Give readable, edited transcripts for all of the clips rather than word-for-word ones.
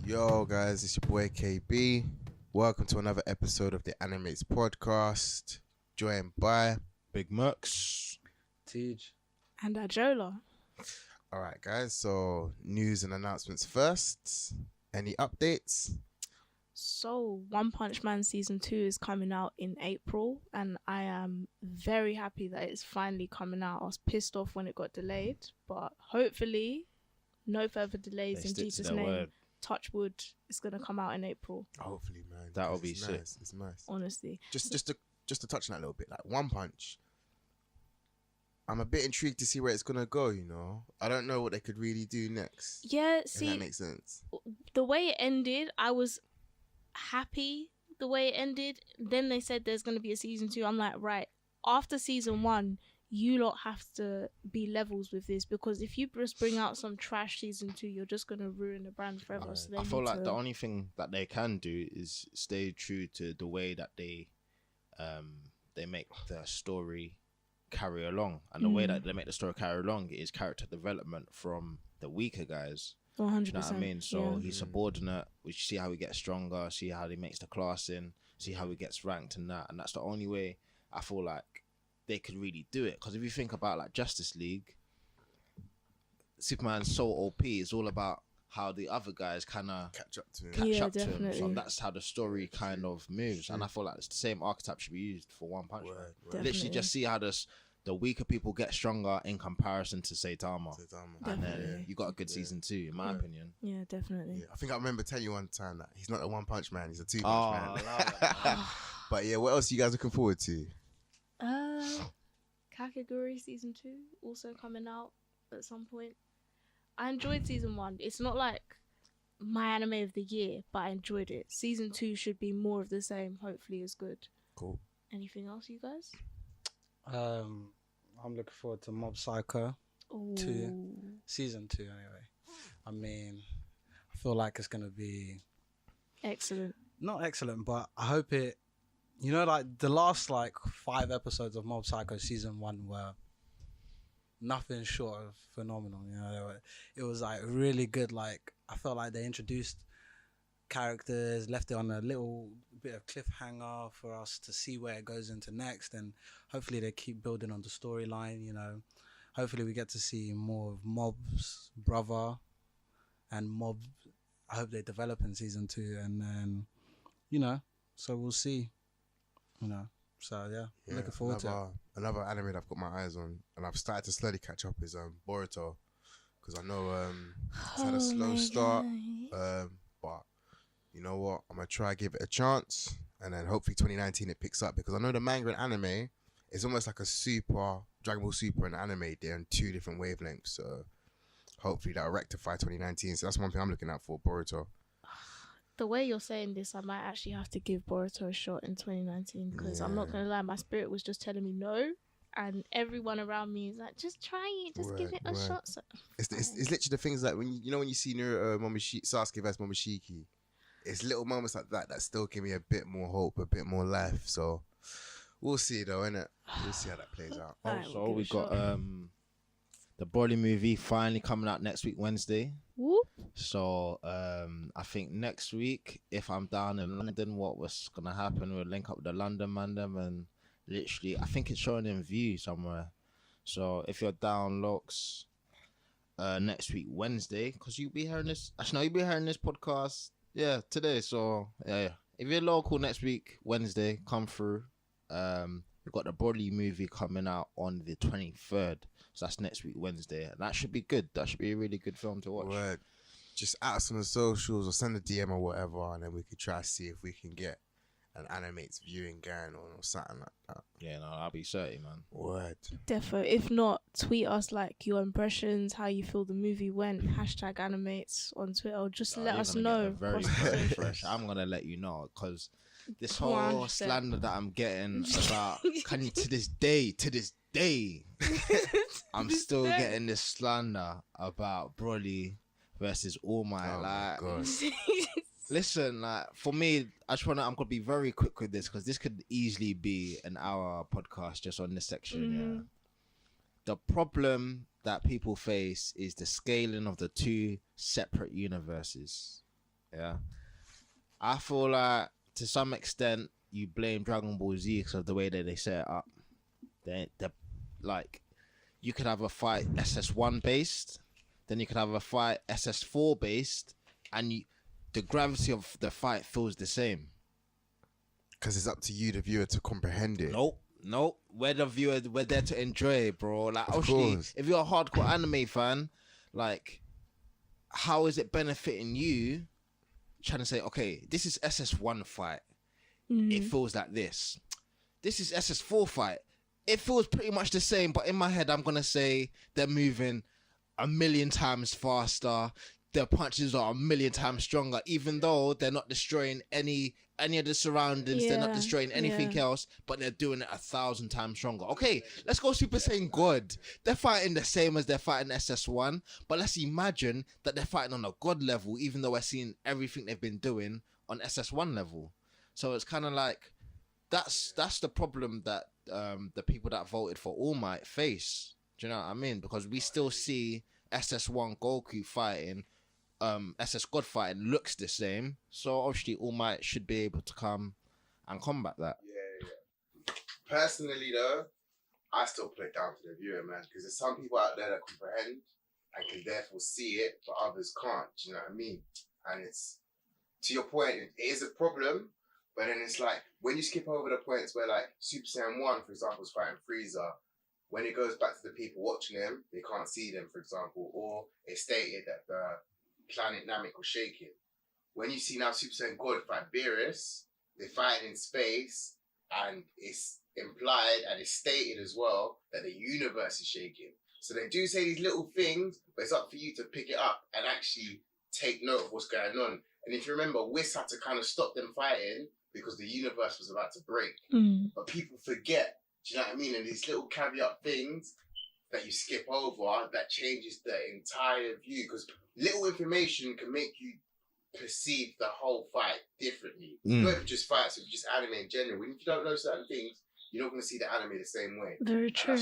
Yo, guys, it's your boy KB. Welcome to another episode of the Animates podcast. Joined by Big Mercs. Tej. And Ajola. All right, guys. So, news and announcements first. Any updates? So, One Punch Man Season 2 is coming out in April, and I am very happy that it's finally coming out. I was pissed off when it got delayed, but hopefully, no further delays They in stick to Jesus' their name. word. Touch wood, it's going to come out in April, Hopefully, man. That'll It's be sick. nice. It's nice. honestly. Just to touch on that a little bit, like One Punch. I'm a bit intrigued to see where it's gonna go. You know, I don't know what they could really do next. Yeah, If that see, makes sense. the way it ended, I was happy the way it ended. Then they said there's going to be a season 2. I'm like, right, after season 1, you lot have to be levels with this, because if you just bring out some trash season 2, you're just going to ruin the brand forever. Right. So they I feel need like to... the only thing that they can do is stay true to the way that they make the story carry along, and the way that they make the story carry along is character development from the weaker guys. 100%. You know what I mean? So yeah. he's subordinate. We see how he gets stronger, see how he makes the class in, see how he gets ranked and that. And that's the only way I feel like they could really do it. Because if you think about like Justice League, Superman's so OP. It's all about how the other guys kind of Catch up to him. catch Yeah, up to him. So definitely. that's how the story kind of moves. And I feel like it's the same archetype should be used for One Punch Man. Word, word. Definitely. Literally just see how the weaker people get stronger in comparison to Saitama. And then Definitely. you got a good season 2, in my Yeah. opinion. Yeah, definitely. Yeah, I think I remember telling you one time that he's not a One Punch Man, he's a Two Punch Oh, Man. I love it, man. But yeah, what else are you guys looking forward to? Kakegurui season 2 also coming out at some point. I enjoyed season 1. It's not like my anime of the year, but I enjoyed it. Season 2 should be more of the same. Hopefully it's good. Cool. Anything else, you guys? I'm looking forward to Mob Psycho Ooh. season 2. Anyway, I mean, I feel like it's gonna be Excellent. not excellent, but I hope it. You know, like the last 5 episodes of Mob Psycho season 1 were nothing short of phenomenal. You know, it was like really good. Like I felt like they introduced characters, left it on a little bit of cliffhanger for us to see where it goes into next, and hopefully they keep building on the storyline. You know, hopefully we get to see more of Mob's brother and Mob. I hope they develop in season 2, and then so we'll see. So yeah, looking forward to it. Another anime that I've got my eyes on, and I've started to slowly catch up, is Boruto, because I know it's had a slow my start, God. but you know what? I'm gonna try give it a chance, and then hopefully 2019 it picks up, because I know the manga and anime is almost like a super Dragon Ball Super and anime. They're on 2 different wavelengths, so hopefully that'll rectify 2019. So that's one thing I'm looking out for, Boruto. The way you're saying this, I might actually have to give Boruto a shot in 2019, because I'm not Yeah. going to lie, my spirit was just telling me no. And everyone around me is like, just try it, just give Word, it a word. shot. So, It's literally the things like when you see Sasuke versus Momoshiki, it's little moments like that still give me a bit more hope, a bit more life. So we'll see though, innit? We'll see how that plays out. Alright, Also, we'll give we it a got shot. the Broly movie finally coming out next week, Wednesday. Whoop. So I think next week, if I'm down in London, what was gonna happen? We'll link up with the London Mandem, and literally, I think it's showing in View somewhere. So if you're down, Locks, next week Wednesday, because you'll be hearing this. Actually, no, you'll be hearing this podcast, today. So yeah. If you're local next week Wednesday, come through. We've got the Broly movie coming out on the 23rd. So that's next week Wednesday, and that should be good. That should be a really good film to watch. Word. Just at us on the socials or send a DM or whatever, and then we could try to see if we can get an Animates viewing going on or something like that. Yeah, no, I'll be 30, man. Word. Defo. If not, tweet us like your impressions, how you feel the movie went, #animates on Twitter. Or just let You're us gonna get know. a very, across the very socials. fresh. I'm gonna let you know, because this Come on, whole say- slander that I'm getting about Kanye to this day, I'm This still day. getting this slander about Broly versus All Might. Oh my Like, God. listen, like for me, I'm gonna be very quick with this, because this could easily be an hour podcast just on this section. Yeah. The problem that people face is the scaling of the 2 separate universes. Yeah, I feel like to some extent you blame Dragon Ball Z because of the way that they set it up. They like you could have a fight SS1 based, then you could have a fight SS4 based, and the gravity of the fight feels the same. Because it's up to you, the viewer, to comprehend it. Nope. We're the viewer. We're there to enjoy it, bro. Like, Of obviously, course. if you're a hardcore anime fan, like, how is it benefiting you? Trying to say, okay, this is SS1 fight. It feels like this. This is SS4 fight. It feels pretty much the same, but in my head, I'm gonna say they're moving 1,000,000 times faster. Their punches are 1,000,000 times stronger, even though they're not destroying any of the surroundings. They're not Yeah, destroying anything yeah. else, but they're doing it 1,000 times stronger. Okay, let's go Super Saiyan God. They're fighting the same as they're fighting SS1, but let's imagine that they're fighting on a God level, even though we're seeing everything they've been doing on SS1 level. So it's kind of like that's the problem that the people that voted for All Might face. Do you know what I mean? Because we still see SS1 Goku fighting, SS God fighting looks the same. So obviously All Might should be able to come and combat that. Yeah. Personally, though, I still put it down to the viewer, man, because there's some people out there that comprehend and can therefore see it, but others can't. Do you know what I mean? And it's, to your point, it is a problem, but then it's like, when you skip over the points where, like, Super Saiyan 1, for example, is fighting Frieza, when it goes back to the people watching them, they can't see them, for example, or it's stated that the planet Namek was shaking. When you see now Super Saiyan God fight Beerus, they fight in space, and it's implied and it's stated as well that the universe is shaking. So they do say these little things, but it's up for you to pick it up and actually take note of what's going on. And if you remember, Whis had to kind of stop them fighting because the universe was about to break. But people forget, do you know what I mean? And these little caveat things that you skip over that changes the entire view, because little information can make you perceive the whole fight differently. Not even just fights, but just anime in general. When you don't know certain things, you're not going to see the anime the same way. Very And true.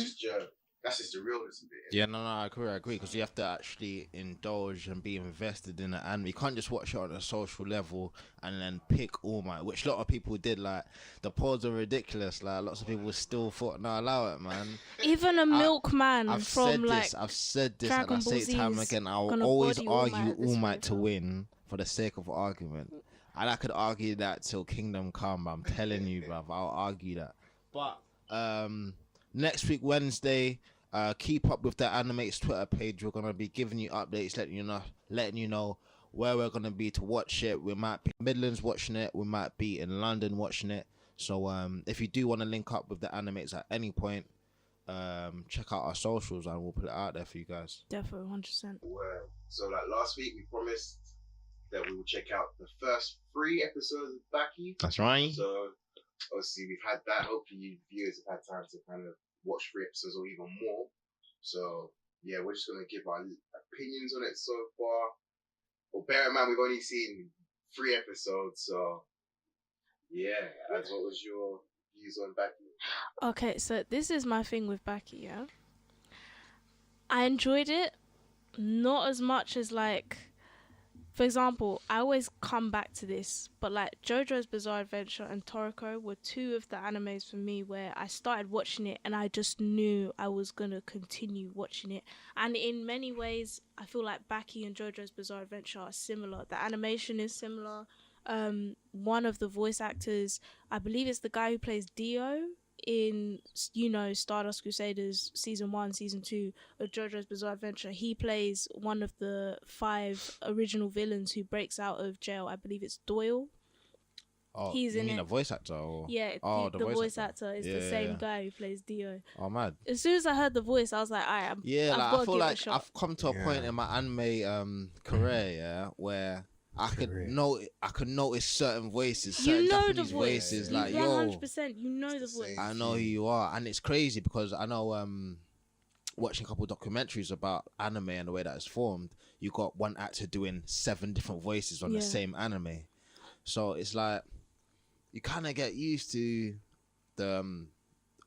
that's just the realness of it. Yeah, no, I agree, because you have to actually indulge and be invested in it, and you can't just watch it on a social level and then pick All Might, which a lot of people did. Like, the polls are ridiculous. Like, lots of people still thought, no, allow it, man. Even a milkman I've from I've said this, Dragon and I say it Ball time Z's again. I'll gonna always body All argue Might this All Might to way, win for the sake of argument, and I could argue that till Kingdom Come. I'm telling you, bruv, I'll argue that. But next week Wednesday, keep up with the Animates Twitter page. We're gonna be giving you updates, letting you know where we're gonna be to watch it. We might be in Midlands watching it. We might be in London watching it. So if you do want to link up with the Animates at any point, check out our socials and we'll put it out there for you guys. definitely 100%. Word. So, like last week, we promised that we would check out the first 3 episodes of Baki. That's right. So, obviously, we've had that. Hopefully, you viewers have had time to kind of watch 3 episodes or even more. So, yeah, we're just going to give our opinions on it so far. Well, bear in mind, we've only seen 3 episodes. So, yeah, what was your views on Baki? Okay, so this is my thing with Baki, yeah? I enjoyed it, not as much as, like, for example, I always come back to this, but, like, JoJo's Bizarre Adventure and Toriko were 2 of the animes for me where I started watching it and I just knew I was going to continue watching it. And in many ways, I feel like Baki and JoJo's Bizarre Adventure are similar. The animation is similar. One of the voice actors, I believe it's the guy who plays Dio in, Stardust Crusaders season 1, season 2 of JoJo's Bizarre Adventure. He plays one of the 5 original villains who breaks out of jail. I believe it's Doyle. Oh, He's you in mean it. a voice actor? Or... Yeah, Oh, the voice actor is the same guy who plays Dio. Oh, mad. As soon as I heard the voice, I was like, I've I feel give it a like shot. I've come to a point in my anime career, where I could notice certain voices, certain You know Japanese the voice. voices, You like 100%. You know the It's the voice. same. I know who you are, and it's crazy because I know watching a couple of documentaries about anime and the way that it's formed, you got one actor doing 7 different voices on the same anime, so it's like you kind of get used to the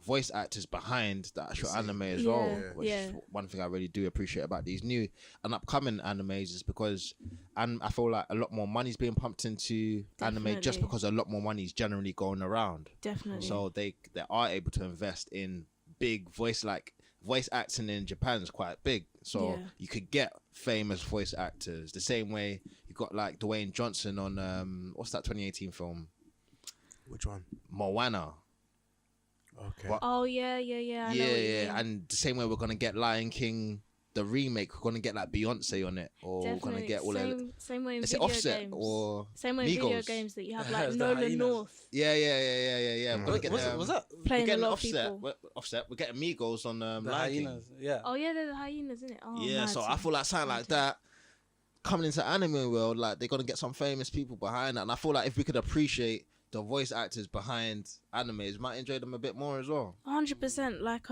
voice actors behind the actual See, anime as yeah, well, which yeah. is one thing I really do appreciate about these new and upcoming animes is because, and I feel like a lot more money's being pumped into anime just Definitely. because a lot more money is generally going around. Definitely. So they are able to invest in big voice acting in Japan is quite big. So Yeah. you could get famous voice actors the same way you got like Dwayne Johnson on what's that 2018 film Which one? Moana. Okay. What? Oh yeah. I know Yeah, what you yeah, mean. and the same way we're gonna get Lion King the remake, we're gonna get like Beyonce on it, or we're Definitely. gonna get all that. Same way in Is it video Offset games. or Same way in video Migos? games that you have Yeah, like it's the Nolan hyenas. North Yeah. We're gonna Was- get Was that we're playing a getting lot of Offset. people. Offset. We're getting Migos on the Lion King. hyenas? Yeah. Oh yeah, they're the hyenas, isn't it? Oh, Yeah, mad. so I feel like something like Mad. that coming into anime world, like they're gonna get some famous people behind that, and I feel like if we could appreciate the voice actors behind animes, we might enjoy them a bit more as well. 100%. Like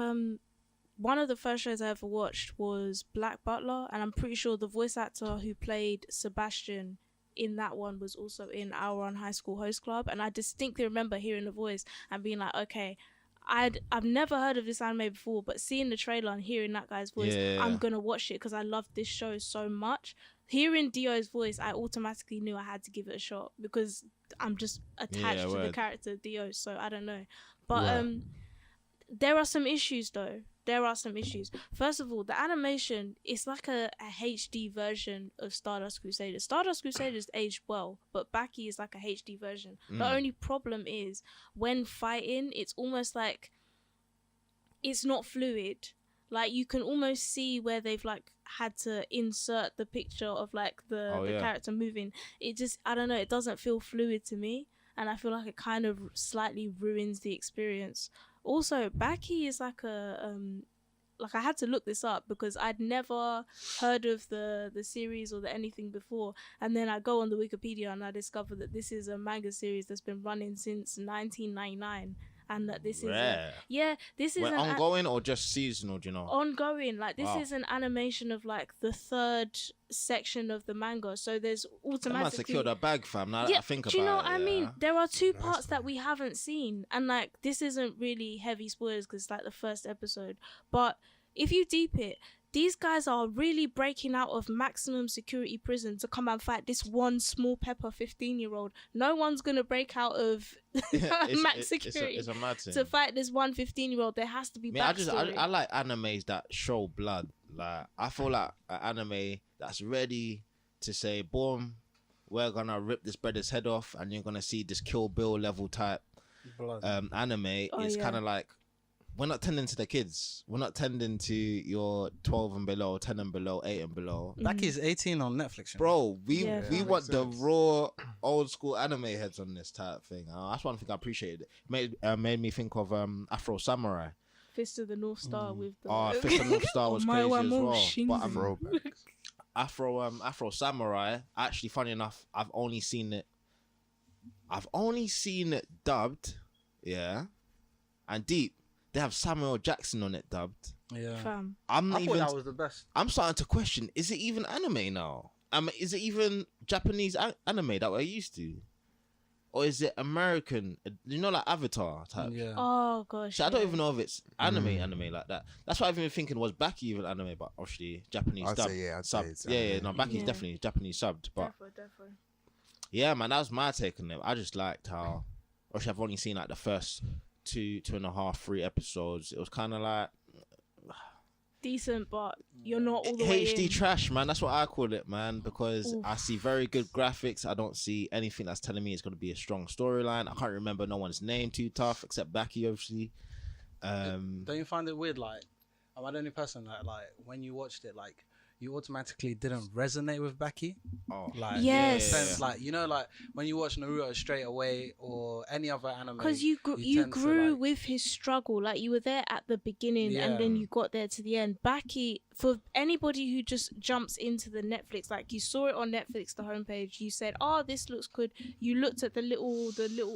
one of the first shows I ever watched was Black Butler, and I'm pretty sure the voice actor who played Sebastian in that one was also in our High School Host Club, and I distinctly remember hearing the voice and being like, okay, I've never heard of this anime before, but seeing the trailer and hearing that guy's voice, Yeah. I'm gonna watch it because I love this show so much. Hearing Dio's voice, I automatically knew I had to give it a shot because I'm just attached to the word. character Dio. So I don't know, but Right. there are some issues though. There are some issues. First of all, the animation is like a HD version of Stardust Crusaders. Stardust Crusaders aged well, but Baki is like a HD version. The only problem is when fighting, it's almost like it's not fluid. Like you can almost see where they've like had to insert the picture of like the yeah. character moving. It just, I don't know, it doesn't feel fluid to me, and I feel like it kind of slightly ruins the experience. Also, Baki is like like I had to look this up because I'd never heard of the series or anything before, and then I go on the Wikipedia and I discover that this is a manga series that's been running since 1999, and that this is this is We're an ongoing or just seasonal, do you know? ongoing. Like this Wow. is an animation of like the third section of the manga, so there's That man automatically secured a bag, fam. Now that yeah, I think do you know about what it, I mean? yeah. There are two Nice, parts that man. we haven't seen, and like this isn't really heavy spoilers because it's like the first episode. But if you deep it, these guys are really breaking out of maximum security prison to come and fight this one small pepper 15-year-old. No one's gonna break out of max security It's a mad thing. to fight this one 15-year-old. There has to be backstory. I like animes that show blood. Like I feel like an anime that's ready to say, boom, we're gonna rip this brother's head off, and you're gonna see this Kill Bill level type Blood. anime. Oh, It's yeah. kind of like we're not tending to the kids. We're not tending to your 12 and below, 10 and below, 8 and below. Baki's 18 on Netflix. you know. Bro, we Yeah, we that want makes the sense. raw old school anime heads on this type thing. That's one thing I appreciated. It made me think of Afro Samurai. Fist of the North Star with the Fist of the North Star was crazy as well. But Throwback. Afro Samurai, actually, funny enough, I've only seen it dubbed, yeah. And deep, they have Samuel Jackson on it dubbed. Yeah. fam. I'm I not thought even. that was the best. I'm starting to question: is it even anime now? Is it even Japanese anime that we're used to, or is it American? You know, like Avatar type. Yeah. Oh gosh. So I don't yeah. even know if it's anime like that. That's why I've been thinking was Baki even anime, but obviously Japanese I'd dub. say, yeah, I'd sub. say it's Yeah, anime. no, Baki's Yeah. definitely Japanese subbed. But Defo. yeah, man, that was my take on it. I just liked how, obviously I've only seen like the first 2.5, 3 episodes. It was kind of like Decent, but you're not all the way HD in. trash, man. That's what I call it, man, because Oof. I see very good graphics. I don't see anything that's telling me it's going to be a strong storyline. I can't remember no one's name too tough except Baki, obviously. Don't you find it weird? Like, am I the only person that, like, when you watched it, like, you automatically didn't resonate with Baki? Oh, Like, Yes. in a sense, like, you know, like when you watch Naruto straight away or any other anime, Because you tend to, grew like- with his struggle, like you were there at the beginning and then Yeah. you got there to the end. Baki, for anybody who just jumps into the Netflix, like you saw it on Netflix, the homepage, you said, "Oh, this looks good." You looked at the little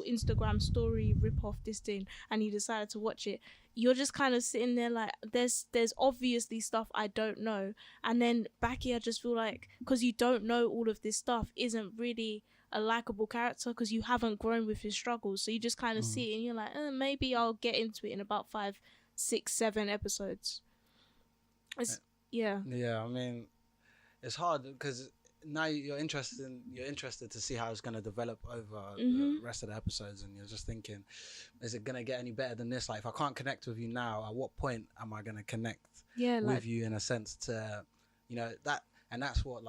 Instagram story, rip off this thing, and you decided to watch it. You're just kind of sitting there like, there's obviously stuff I don't know, and then Baki, I just feel like because you don't know all of this stuff, isn't really a likable character because you haven't grown with his struggles. So you just kind of see it and you're like, maybe I'll get into it in about 5, 6, 7 episodes. It's, yeah. Yeah, I mean, it's hard because now you're interested to see how it's going to develop over the rest of the episodes, and you're just thinking, is it going to get any better than this? Like, if I can't connect with you now, at what point am I going to connect with you in a sense to, you know, that. And that's what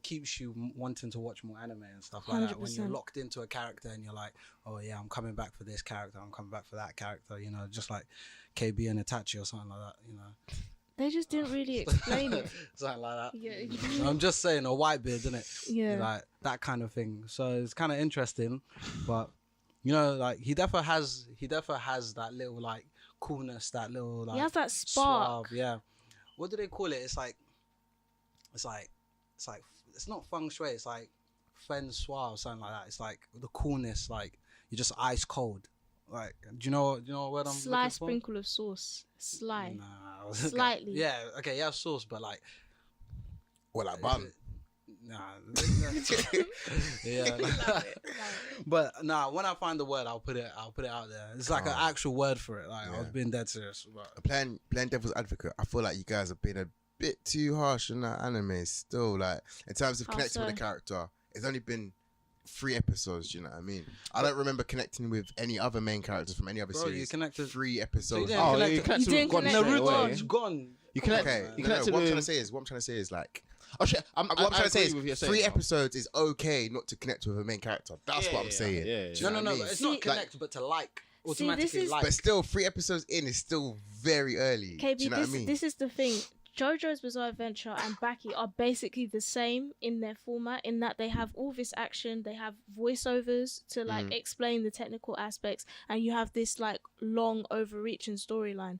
keeps you wanting to watch more anime and stuff like 100%. That. When you're locked into a character and you're like, oh yeah, I'm coming back for this character, I'm coming back for that character, you know, just like KB and Itachi or something like that, you know. They just didn't really explain it. Something like that. Yeah. I'm just saying, a Whitebeard, isn't it? Yeah. Like that kind of thing. So it's kind of interesting, but you know, like he definitely has that little like coolness, that little like he has that spark. Suave, yeah. What do they call it? It's not feng shui. It's like fen shui or something like that. It's like the coolness, like you're just ice cold. Like, do you know what I'm Sly looking for? sprinkle of sauce. Sly. Nah, Slightly. Yeah. Okay. Yeah, sauce, but like. Well, like bum. Nah. Yeah. But nah. When I find the word, I'll put it out there. It's like an actual word for it. Like I was being dead serious. But. Playing devil's advocate, I feel like you guys have been a bit too harsh on that anime still, like in terms of connecting with the character. It's only been 3 episodes, do you know what I mean? I don't remember connecting with any other main characters from any other series. You connected 3 episodes. you connected with Gon straight away. Naruto's gone. You connect. Okay, You no, connected what I'm with. trying to say is like, Oh shit! what I'm trying to say is with you 3 episodes is okay not to connect with a main character. That's what I'm saying. Yeah. Do you know what I mean? But it's not connect, but to like automatically is- like. But still, 3 episodes in is still very early. KB, do you know what I mean? this is the thing. JoJo's Bizarre Adventure and Baki are basically the same in their format, in that they have all this action, they have voiceovers to like explain the technical aspects, and you have this like long overreaching storyline.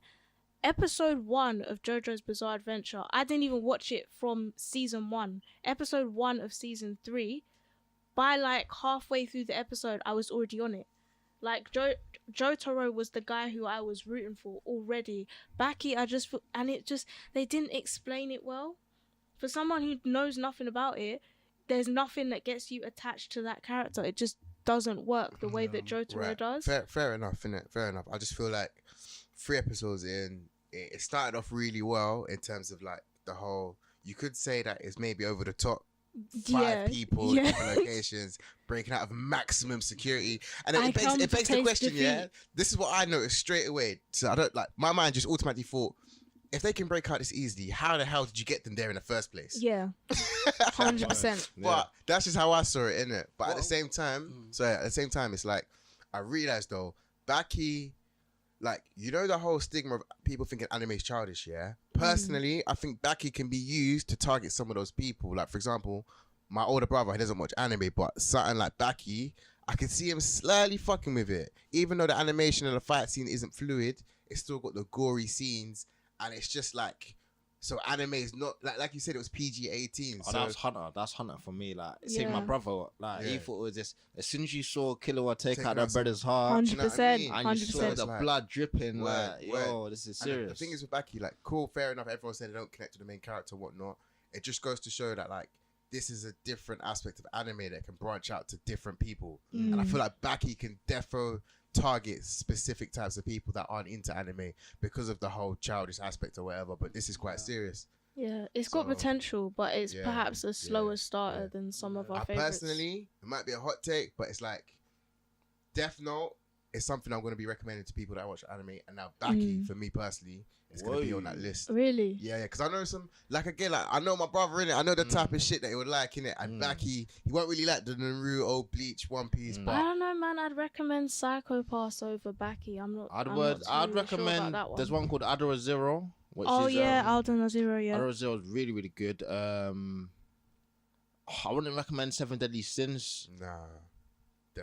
Episode 1 of JoJo's Bizarre Adventure, I didn't even watch it from season 1. Episode 1 of season 3, by like halfway through the episode, I was already on it. Like Jotaro was the guy who I was rooting for already. Baki, they didn't explain it well. For someone who knows nothing about it, there's nothing that gets you attached to that character. It just doesn't work the way that Jotaro does. Fair enough, innit? Fair enough. I just feel like 3 episodes in, it started off really well in terms of like the whole. You could say that it's maybe over the top. 5 people, different locations, breaking out of maximum security, and it begs the question. Yeah, this is what I noticed straight away. So I don't like, my mind just automatically thought, if they can break out this easily, how the hell did you get them there in the first place? Yeah, 100%. But that's just how I saw it, innit? But at the same time, it's like I realized though, Baki, like, you know, the whole stigma of people thinking anime is childish, yeah? Personally, I think Baki can be used to target some of those people. Like, for example, my older brother, he doesn't watch anime, but something like Baki, I can see him slightly fucking with it. Even though the animation and the fight scene isn't fluid, it's still got the gory scenes, and it's just like, so anime is not, like you said, it was PG-18. Oh, so that's Hunter for me. Like, same my brother. Like, he thought it was just, as soon as you saw Killua take out that brother's heart, 100%, you know what I mean? and you saw 100%. the Like, blood dripping, word. yo, this is And serious. the thing is with Baki, like, cool, fair enough. Everyone said they don't connect to the main character and whatnot. It just goes to show that, like, this is a different aspect of anime that can branch out to different people. And I feel like Baki can defo target specific types of people that aren't into anime because of the whole childish aspect or whatever. But this is quite serious. Yeah, it's got So, potential, but it's yeah, perhaps a slower starter yeah. than some of our favorites. Personally, it might be a hot take, but it's like Death Note is something I'm going to be recommending to people that watch anime. And now Baki, for me personally, is going to be on that list. Really? Yeah, because I know some, like, again, like, I know my brother in it. I know the type of shit that he would like in it. And Baki, he won't really like the Naruto, Bleach, One Piece, I but don't know, man. I'd recommend Psycho Pass over Baki. I'd recommend. There's one called Adora Zero. Which Oh is, yeah, Aldona Zero. Yeah. Adora Zero is really, really good. I wouldn't recommend Seven Deadly Sins, nah.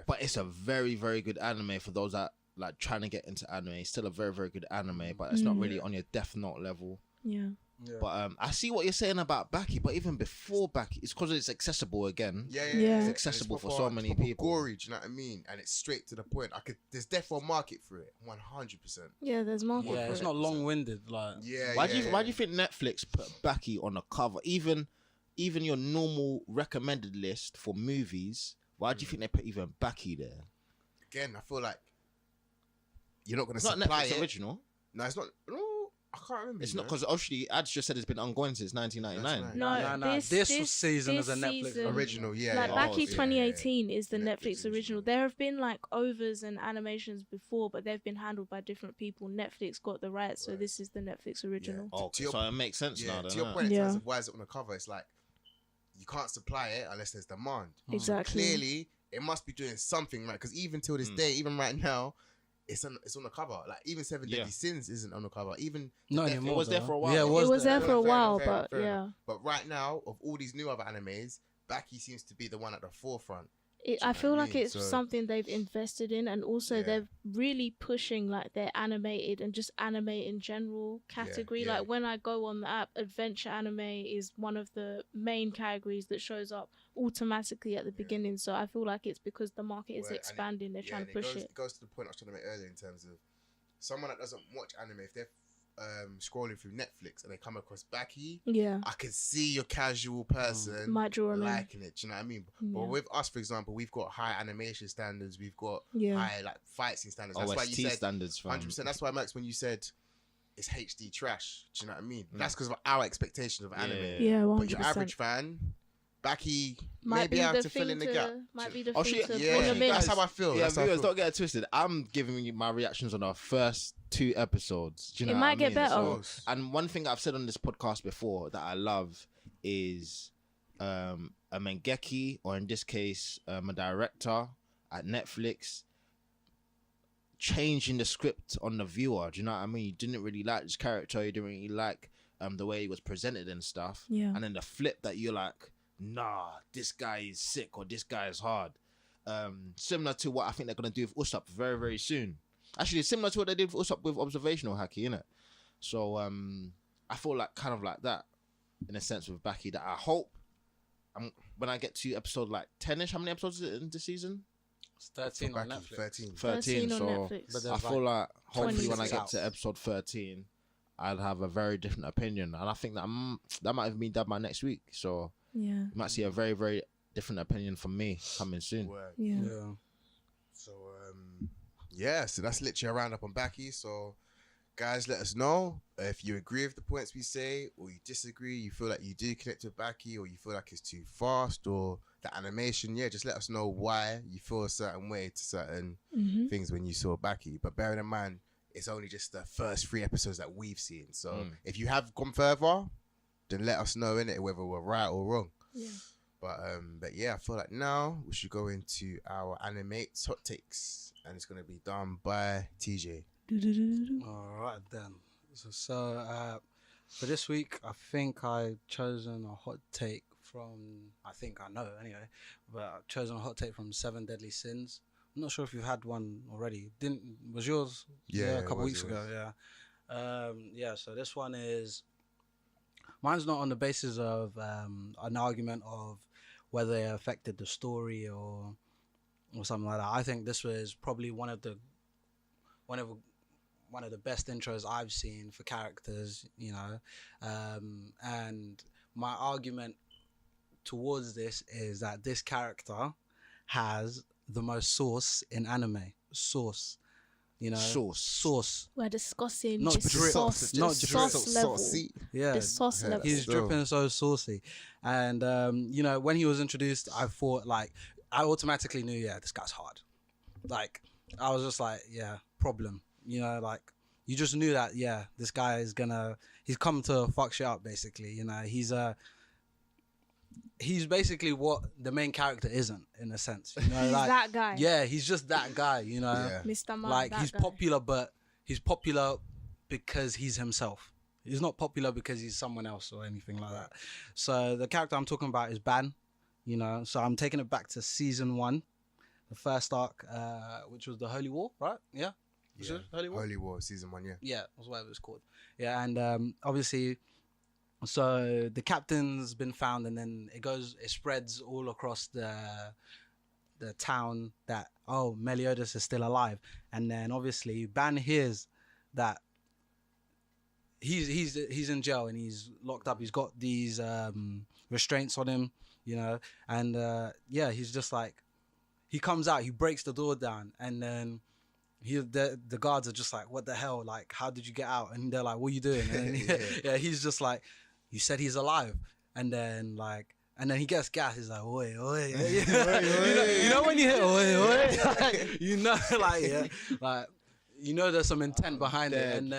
but it's a very, very good anime for those that like trying to get into anime. It's still a very, very good anime, but it's not really on your Death Note level. Yeah. But I see what you're saying about Baki, but even before Baki, it's because it's accessible again. Yeah. Yeah. It's accessible for so many people. Gory, do you know what I mean? And it's straight to the point. There's definitely a market for it, 100%. Yeah, there's market Yeah, for it's it. not long-winded. Like, Yeah. Why do you think Netflix put Baki on the cover? Even your normal recommended list for movies, Why do you think they put even Baki there? Again, I feel like you're not going to It's not supply Netflix it. original. No, it's not. No, I can't remember. It's you not know. because obviously Ads just said it's been ongoing since 1999. No, This season is a Netflix season- original. Yeah, Like yeah. Baki Oh, yeah, 2018 is the Netflix Netflix original. original. There have been like overs and animations before, but they've been handled by different people. Netflix got the rights, so Right. this is the Netflix original. Oh, To your- so it makes sense Yeah, now. to your Then, point in terms Yeah. of why is it on the cover, it's like you can't supply it unless there's demand. Exactly. Clearly, it must be doing something right because even till this day, even right now, it's on the cover. Like even Seven Yeah. Deadly Sins isn't on the cover. Even Not It anymore. was there though. for a while, Yeah, though. It was there for a Fair while, enough, but fair yeah. enough. But right now, of all these new other animes, Baki seems to be the one at the forefront. I know feel what I like mean? it's So- something they've invested in, and also Yeah. they're really pushing like their animated and just anime in general category. yeah. Like when I go on the app, adventure anime is one of the main categories that shows up automatically at the beginning. So I feel like it's because the market is Well, and it- expanding. They're trying to and push it. It goes to the point I was trying to make earlier in terms of someone that doesn't watch anime, if they're scrolling through Netflix and they come across Baki, Yeah, I can see your casual person might draw them in. liking it. Do you know what I mean? But Yeah. with us, for example, we've got high animation standards. We've got Yeah. high like fight scene standards. That's why OST you said standards. Fam. 100%. That's why, Max, when you said it's HD trash, do you know what I mean? Mm. That's because of our expectation of anime. Yeah. Yeah, But 100%. your average fan, Baki might may be be able the to fill in the thing gap. to might be the Oh, thing shit, to Yeah, bring them in. that's how I feel. Yeah, That's how I viewers, feel. don't get it twisted. I'm giving you my reactions on our first 2 episodes. Do you know It what might I get mean? better. So- and one thing I've said on this podcast before that I love is a mangeki, or in this case, a director at Netflix, changing the script on the viewer. Do you know what I mean? You didn't really like this character. You didn't really like the way he was presented and stuff. Yeah. And then the flip that you're like, nah, this guy is sick or this guy is hard. Similar to what I think they're gonna do with Usopp very, very soon. Actually, similar to what they did with Usopp with observational haki, innit? So I feel like kind of like that in a sense with Baki, that I hope when I get to episode like 10ish, how many episodes is it in the season? It's 13 on Baki, Netflix. 13. 13. on So Netflix. But I there's feel like hopefully when I 26 get out. to episode 13, I'll have a very different opinion, and I think that that might have been done by next week. So Yeah. you might see a very, very different opinion from me coming soon. Word. Yeah. Yeah. So yeah, so that's literally a roundup on Baki. So guys, let us know if you agree with the points we say, or you disagree, you feel like you do connect with Baki, or you feel like it's too fast, or the animation. Yeah, just let us know why you feel a certain way to certain Mm-hmm. things when you saw Baki. But bearing in mind, it's only just the first 3 episodes that we've seen. So if you have gone further, then let us know, innit, whether we're right or wrong. Yeah. But yeah, I feel like now we should go into our animates hot takes, and it's gonna be done by TJ. All right then. So for this week, I think I've chosen a hot take from. I think I know anyway, but I've chosen a hot take from Seven Deadly Sins. I'm not sure if you've had one already. Was yours? Yeah, a it couple was, weeks it ago. Yeah. Yeah. So this one is. Mine's not on the basis of an argument of whether it affected the story or something like that. I think this was probably one of the best intros I've seen for characters, you know. And my argument towards this is that this character has the most sauce in anime. Sauce, you know. Sauce. We're discussing Not the drip, sauce, not the drip. sauce level. Yeah. The sauce Yeah. level. He's So- dripping so saucy. And, you know, when he was introduced, I thought, like, I automatically knew, yeah, this guy's hard. Like, I was just like, yeah, problem. You know, like, you just knew that, yeah, this guy is he's come to fuck shit up, basically. You know, he's basically what the main character isn't, in a sense. You know, He's like, that guy. yeah, he's just that guy, you know. Yeah. Mr. Man. Like, that he's guy. popular, but he's popular because he's himself. He's not popular because he's someone else or anything like that. So the character I'm talking about is Ban, you know. So I'm taking it back to season 1, the first arc, which was the Holy War, right? Yeah. Was Yeah. it Holy War? Holy War season 1, yeah. Yeah, that's what it was called. Yeah, and obviously, so the captain's been found, and then it spreads all across the town that, oh, Meliodas is still alive, and then obviously Ban hears that he's in jail and he's locked up. He's got these restraints on him, you know, and yeah, he's just like, he comes out, he breaks the door down, and then the guards are just like, what the hell? Like, how did you get out? And they're like, what are you doing? And then yeah, he's just like, you said he's alive. And then he gets gas. He's like, oi, oi. You know when you hear oi, oi? Like, you know, like, yeah, like, you know, there's some intent behind it. And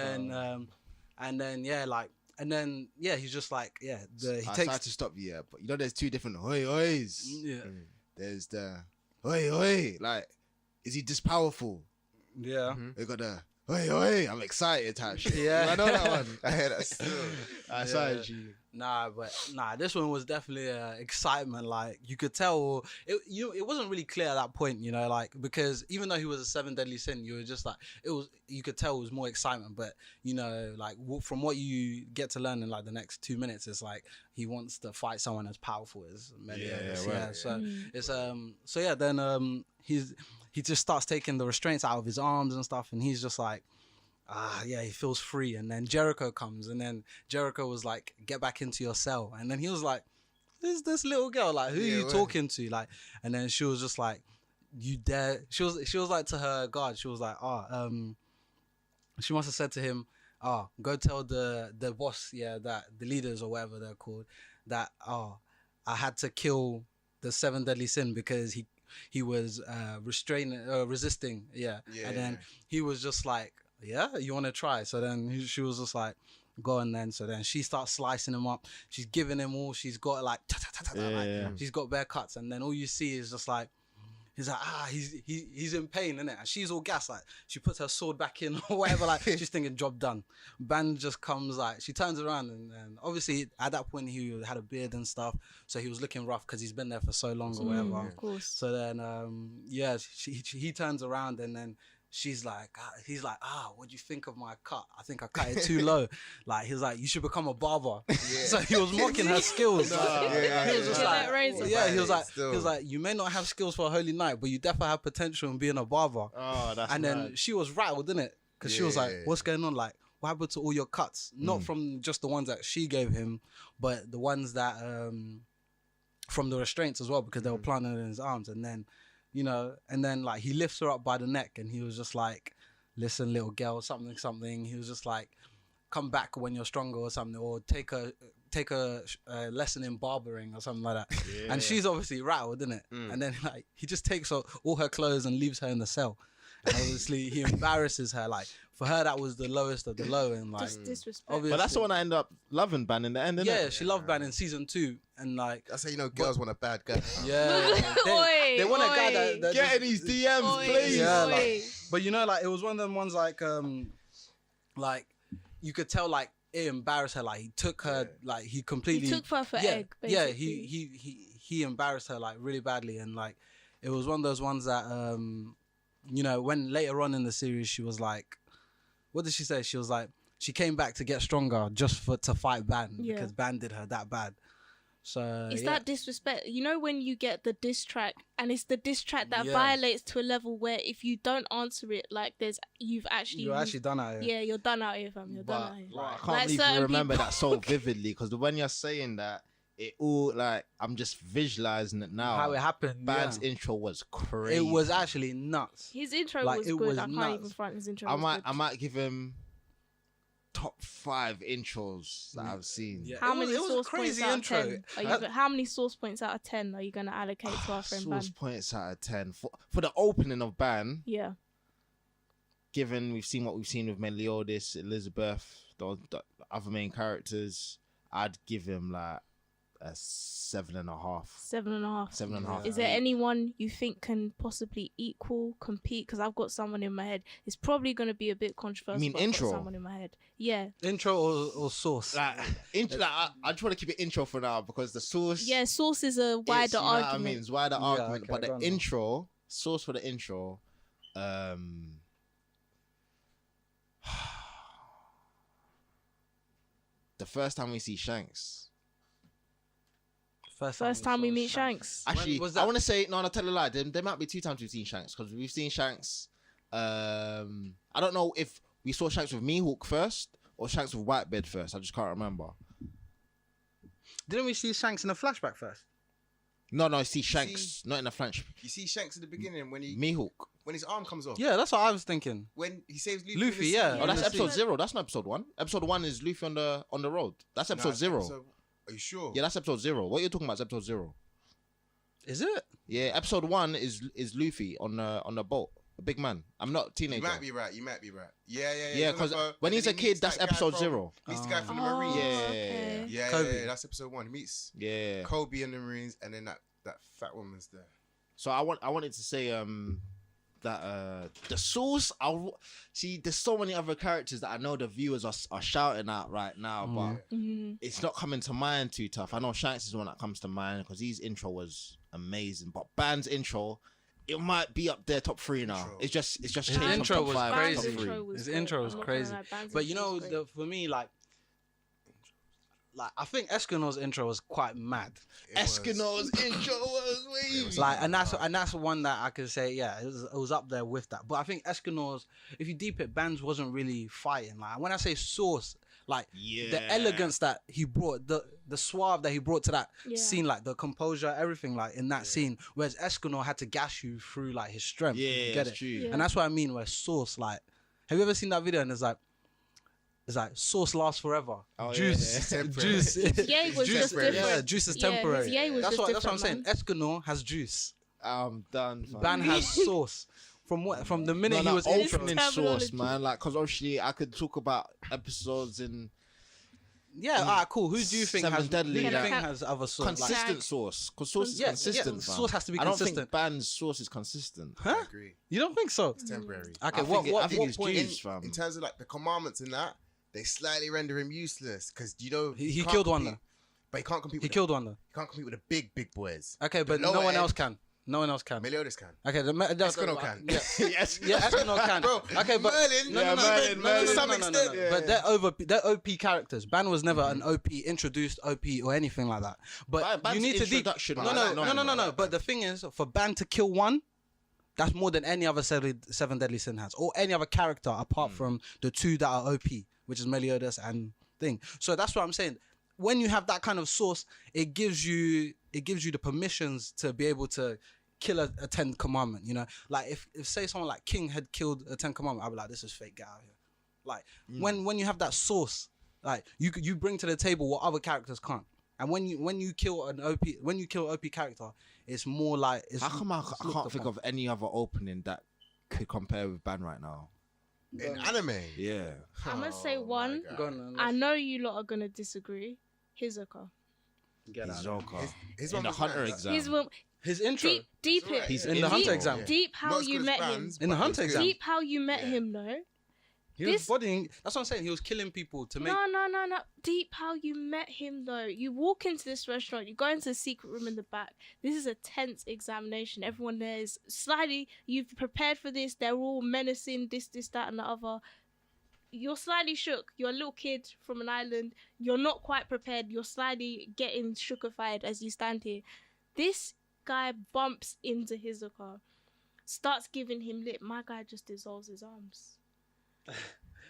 then, he's just like, yeah, he I takes. tried to stop you, yeah, but you know, there's two different oi ois. Yeah. There's the oi oi, like, is he just powerful? Yeah. We got the oi oi, I'm excited type shit. Yeah. I know that one. I hear that still. I saw it. Nah, this one was definitely excitement. Like, you could tell it wasn't really clear at that point, you know, like, because even though he was a 7 deadly sin, you were just like, you could tell it was more excitement. But, you know, like, from what you get to learn in like the next 2 minutes, it's like he wants to fight someone as powerful as Meliodas. So it's then he just starts taking the restraints out of his arms and stuff, and he's just like, he feels free. And then Jericho comes, and then Jericho was like, get back into your cell. And then he was like, who's this little girl? Like, who are you talking to? Like, and then she was just like, you dare? She was like to her guard, she was like, she must have said to him, go tell the boss, that the leaders or whatever they're called, that I had to kill the 7 deadly sin because he was resisting. And then he was just like, yeah, you want to try? So then she was just like, go on then. So then she starts slicing him up. She's giving him all she's got, like, she's got bare cuts. And then all you see is just like, he's like, he's in pain, innit? And she's all gassed, like, she puts her sword back in or whatever, like, she's thinking, job done. Ban just comes, like, she turns around, and obviously at that point he had a beard and stuff, so he was looking rough because he's been there for so long or whatever. Of course. So then, he turns around, and then he's like, what do you think of my cut? I think I cut it too low. Like, he's like, you should become a barber. So he was mocking her skills. He was just like, he was like, you may not have skills for a holy night, but you definitely have potential in being a barber. Oh, that's and then she was rattled, didn't it? Because she was like, what's going on? Like, what happened to all your cuts? Not from just the ones that she gave him, but the ones that from the restraints as well, because they were planted in his arms. And then, you know, and then like he lifts her up by the neck, and he was just like, listen, little girl, something. He was just like, come back when you're stronger or something, or take a lesson in barbering or something like that. And she's obviously rattled, isn't it? And then like he just takes all her clothes and leaves her in the cell. And obviously he embarrasses her. Like, for her, that was the lowest of the low, and like, Just disrespect. But that's the one I end up loving Ban in the end, innit? she loved Ban in season 2, and like, That's how you know girls want a bad guy. they want a guy that Get in these DMs, please. Yeah, but you know, like, it was one of them ones like you could tell, like, it embarrassed her. Like, he took her, like, he completely He took her for egg, basically. Yeah, he embarrassed her, like, really badly, and like, it was one of those ones that you know, when later on in the series she was like, what did she say? She was like, she came back to get stronger just to fight Ban, because Ban did her that bad. So it's that disrespect. You know, when you get the diss track, and it's the diss track that violates to a level where if you don't answer it, like, you're actually done out here. Yeah, you're done out here, fam. You're done out here. I can't believe you remember that so vividly, because when you're saying that, it all, like, I'm just visualizing it now. How it happened. Ban's intro was crazy. It was actually nuts. His intro Like, was it good. was I can't nuts. even front his intro. I might give him top 5 intros that I've seen. Yeah. How It many was a source crazy points out of intro. 10? How many source points out of 10 are you gonna allocate to our friend Ban? Source points out of 10 for the opening of Ban. Yeah. Given we've seen what we've seen with Meliodas, Elizabeth, the other main characters, I'd give him like a 7.5. 7.5. 7.5. Is there anyone you think can possibly compete? Because I've got someone in my head. It's probably going to be a bit controversial. mean but I've got intro? someone in my head. Yeah. Intro or source? Like, I just want to keep it intro for now, because the source. Yeah, source is a wider you know what argument. I mean, it's wider argument, okay, but go the on. intro, source for the intro, the first time we see Shanks. First time we meet Shanks. Actually, was I that? want to say, no, tell a lie. There might be 2 times we've seen Shanks, because we've seen Shanks. I don't know if we saw Shanks with Mihawk first or Shanks with Whitebeard first. I just can't remember. Didn't we see Shanks in a flashback first? No, see Shanks, not in the French. You see Shanks at the beginning when Mihawk. his arm comes off. Yeah, that's what I was thinking. When he saves Luffy. Luffy, in the sea. yeah. Oh, that's Yeah. episode 0. That's not episode 1. Episode 1 is Luffy on the road. That's No, episode it's 0. Are you sure? Yeah, that's episode 0. What you're talking about is episode 0. Is it? Yeah, episode 1 is Luffy on the boat. A big man. I'm not a You teenager. might be right. Yeah. Yeah, because when he's a kid, that's episode 0. Meets the guy from the Oh, Marines. okay. Yeah, Kobe. that's episode 1. He meets Yeah. Kobe and the Marines, and then that fat woman's there. So I wanted to say that the source. See, there's so many other characters that I know the viewers are shouting at right now, but Mhm. it's not coming to mind too tough. I know Shanks is the one that comes to mind because his intro was amazing, but Ban's intro, it might be up there top 3 now. Intro. It's just His changed from intro top was 5 crazy. to top 3. His great. intro was I'm not gonna crazy. lie, Ban's But you intro know, was great. for me, like I think Escanor's intro was quite mad. It was- Escanor's intro was wavy. Like, and that's one that I could say, yeah, it was up there with that. But I think Escanor's, if you deep it, Bands wasn't really fighting. Like when I say source, like Yeah. the elegance that he brought, the suave that he brought to that Yeah. scene, like the composure, everything, like in that scene. Whereas Escanor had to gas you through like his strength. Yeah, you get that's it. true. Yeah. And that's what I mean. Where source, like, have you ever seen that video? And it's like source lasts forever. Oh, yeah, Juice, yeah. juice. Yay was juice, just temporary. yeah, different. juice is Yeah, his temporary. yay was that's just what I'm saying. different, Escanor has juice. I'm done. fam. Ban has sauce. From the minute No, he was that intro. opening Terminology. source, man. Like, cause obviously I could talk about episodes in Yeah, alright, cool. Who do you think Seven has Deadly, who do you like- think has other sauce? Like, consistent source. Cause source is yeah, consistent. yeah, fam. source has to be I don't consistent. think Ban's source is consistent. I Huh? agree. You don't think so? It's temporary. Okay, I what think it's point? juice, fam. In terms of like the commandments and that, they slightly render him useless because He you can't killed one compete- But he can't compete. He with killed one though. He can't compete with the big boys. Okay, but lower no one end- else can. No one else can. Meliodas can. Okay, Escanor can. Yeah, Yes. yeah, Escanor can. Bro, Okay, but Merlin. no, Yeah, no, no, Merlin, no, Merlin. no, To some no, no, no, extent. no. Yeah. But they're OP characters. Ban was never an OP introduced OP or anything like that. But Ban's you need to deep. introduction, No, I no, like no, that. no, no, no. But the thing is, for Ban to kill one, that's more than any other seven deadly sin has, or any other character apart from the 2 that are OP, which is Meliodas and thing. So that's what I'm saying. When you have that kind of source, it gives you the permissions to be able to kill a 10 commandment. You know, like if say someone like King had killed a 10 commandment, I'd be like, this is fake, get out here. Like when you have that source, like you bring to the table what other characters can't. And when you kill an OP character, it's more like it's. How come I it's can't looked think upon. of any other opening that could compare with Ban right now? In anime. Yeah. I'm gonna say Oh my one. God. Go on, I know you lot are gonna disagree. Hisoka. get out. Hisoka. His In one the was Hunter mad. exam. His one, His intro deep It's alright. it. He's in the Deep- Hunter exam. Yeah. Deep how Not as you good as met him. Bands, In the but Hunter it's good. exam. Deep how you met Yeah. him though. He was This- bodying. That's what I'm saying. He was killing people to make. No. Deep how you met him though. You walk into this restaurant, you go into the secret room in the back. This is a tense examination. Everyone there is slightly, you've prepared for this. They're all menacing, this, that, and the other. You're slightly shook. You're a little kid from an island. You're not quite prepared. You're slightly getting shookified as you stand here. This guy bumps into Hisoka, starts giving him lip. My guy just dissolves his arms.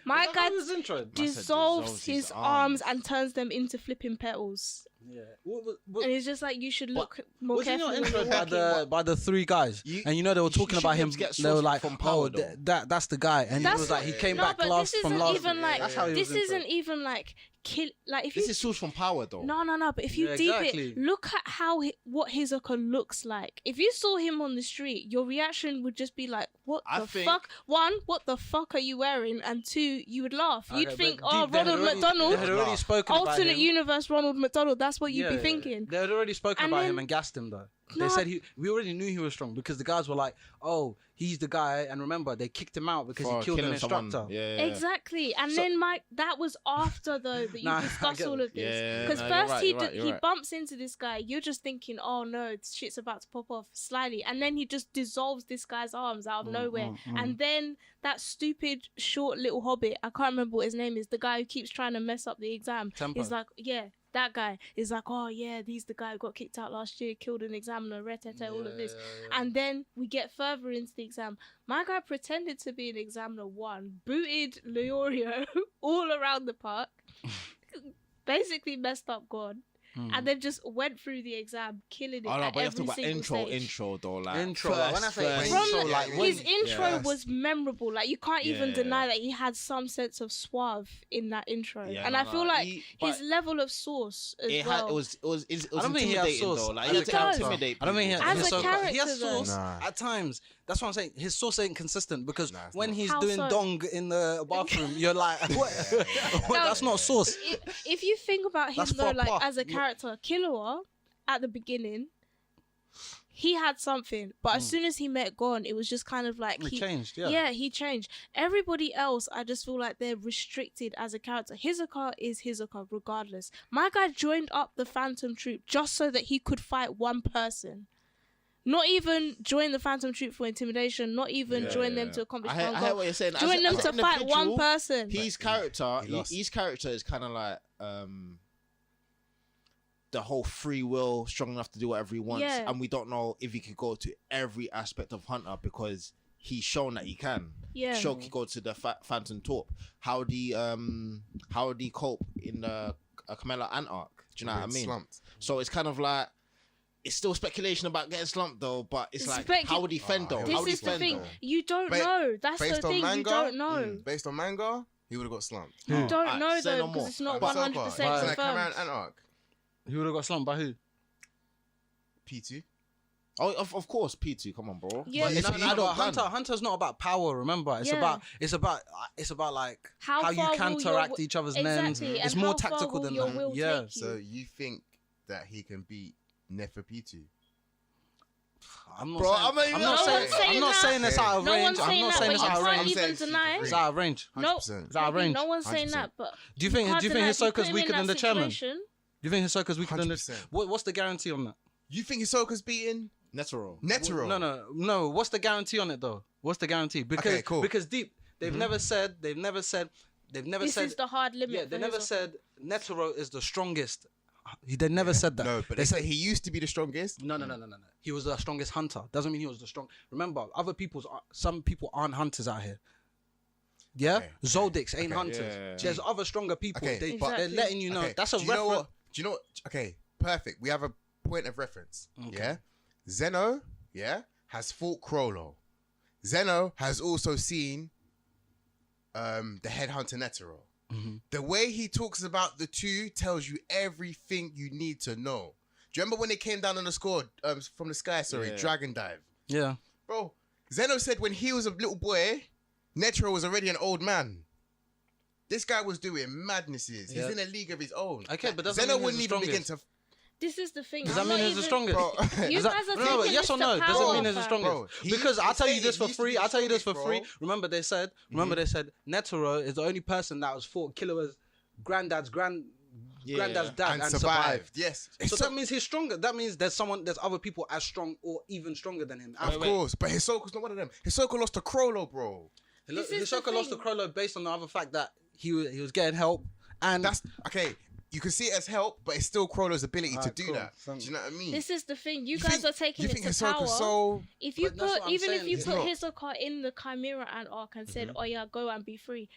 My guy was intro. dissolves his arms and turns them into flipping petals. Yeah. And it's just like you should look more Was he carefully. not when you're introed walking. by the 3 guys? And you know they were you talking about him. shouldn't have to get They were source like, from Power, "Oh, though." that's the guy," and That's he was like, he came no, back but last this from isn't last. even like That's how he this was introed. isn't even like kill. Like if This you is source from Power though. no. But if you Yeah, deep exactly. it, look at how what Hisoka looks like. If you saw him on the street, your reaction would just be like, "What I the think- fuck?" 1, what the fuck are you wearing? And 2, you would laugh. You'd Okay, think, but "Oh, deep, they had Ronald already- McDonald, They had already spoken about alternate him. universe Ronald McDonald." That's what you'd be Yeah, thinking. They had already spoken And about then- him and gassed him though. No. They said we already knew he was strong because the guys were like, "Oh, he's the guy," and remember they kicked him out because For he killed an killing instructor. someone. Yeah. Exactly, and So- then that was after though that you Nah, I discuss get all it. of this. Yeah, Because no, first you're right, you're he right. bumps into this guy, you're just thinking, oh no, shit's about to pop off slightly, and then he just dissolves this guy's arms out of nowhere, and then that stupid short little hobbit, I can't remember what his name is, the guy who keeps trying to mess up the exam, Tempo. is like, yeah. That guy is like, oh yeah, he's the guy who got kicked out last year, killed an examiner, all of this. And then we get further into the exam. My guy pretended to be an examiner 1, booted Leorio all around the park, basically messed up God. and then just went through the exam, killing it. Oh no, at but you have to every talk about single stage. intro though, like Intro, like, when I say first- intro, From like, his when- intro Yes. was memorable. Like you can't even Yeah. deny that he had some sense of suave in that intro, Yeah, and no, I feel no, like he- his but level of sauce as it well. was I don't think he has intimidating sauce though. Like as he a had to character. intimidate. I don't think he people. As has a sauce. character, He has though. sauce Nah. at times. That's what I'm saying. His sauce ain't consistent because Nah, it's when not. he's How doing so? dong in the bathroom, you're like, what? That's not sauce. If you think about him That's though, like proper. as a character, Killua at the beginning, he had something, but as soon as he met Gon, it was just kind of like He changed, yeah. he changed. Everybody else, I just feel like they're restricted as a character. Hisoka is Hisoka regardless. My guy joined up the Phantom Troop just so that he could fight one person. Not even join the Phantom Troop for intimidation, not even join them to accomplish I hear one what goal. you're saying. Join them As to an fight one individual, person. His character is kind of like the whole free will, strong enough to do whatever he wants, Yeah. and we don't know if he could go to every aspect of Hunter because he's shown that he can. Yeah. Show he go to the Phantom Torp. How do he cope in the Carmella Ant arc? Do you know what I Being mean? slumped. So it's kind of like. It's still speculation about getting slumped though, but it's like Specu- how would he fend though? This How This would he is the fend thing. though? You don't Ba- know. That's the Based on thing. manga, You don't know. Based on manga, he would have got slumped. You don't Alright, know say though no because more. it's not But so 100% far, Right. it's like Cameron confirmed. and Arc. He would have got slumped by who? P2. Oh, of course, P2. Come on, bro. Yeah. But No, it's no, an no, adult but man. Hunter's not about power. Remember, it's Yeah. about like How how you far will counteract your- each other's Exactly, men. and It's more how far tactical will than your that. will Yeah. take you? So you think that he can beat Nefer P2? I'm not Bro, saying, I'm not I'm even- not No saying, one's I'm saying not that. saying it's out of No range. one's I'm saying not that, saying but it's you out of can't range. even saying deny. It's out of range. No, 100%. It's out of range. no one's saying 100%. that. But Do you think can't deny if you Hisoka's put him weaker in than the that chairman? situation. Do you think Hisoka's weaker than the? 100%. What's the guarantee on that? You think Hisoka's beating Netero. Netero? No. What's the guarantee on it though? What's the guarantee? Because Okay, cool. because deep, they've never said. They've never This said. is the hard limit. Yeah, for they never Hisoka. said Netero is the strongest. They never said that. No, but they said he used to be the strongest. No. He was the strongest hunter. Doesn't mean he was the strong. Remember, some people aren't hunters out here. Yeah, Okay, Zoldyx ain't okay. hunters. Yeah. There's other stronger people, Okay. but they're Exactly. letting you know. Okay, That's a do you know reference. what? Do you know what? Okay, perfect. We have a point of reference. Okay. Yeah, Zeno, has fought Crollo. Zeno has also seen the headhunter Netero. Mhm. The way he talks about the two tells you everything you need to know. Do you remember when they came down on the score from the sky? Sorry, Yeah. Dragon Dive, Yeah, bro. Zeno said when he was a little boy, Netero was already an old man. This guy was doing madnesses. Yeah. He's in a league of his own. Okay, but doesn't Zeno mean he's wouldn't the even begin strongest. to. This is the thing. does that I'm mean not he's the even- strongest? Bro, You Does that- guys are no, but thinking yes it's or the no? Doesn't power mean he's the fam. strongest. Bro, he Because I'll tell you this for used to free. be I'll tell you this for strongest, free. bro. Remember they said. They said Netero is the only person that was fought Killua's granddad's dad and and survived. Yes. So that means he's stronger. That means there's other people as strong or even stronger than him. Of course, but Hisoka's not one of them. Hisoka lost to Crollo, bro. This is the Hisoka lost to thing. Crollo based on the other fact that he was getting help, and That's okay. You can see it as help, but it's still Crollo's ability to Alright, do cool. that. Thank Do you know what I mean? This is the thing. You You guys think- are taking you it think to Hisoka's power. so? If you But that's put, what I'm even if saying, you it's put not. Hisoka in the Chimera Ant arc and said, Mm-hmm. "Oh yeah, go and be free,"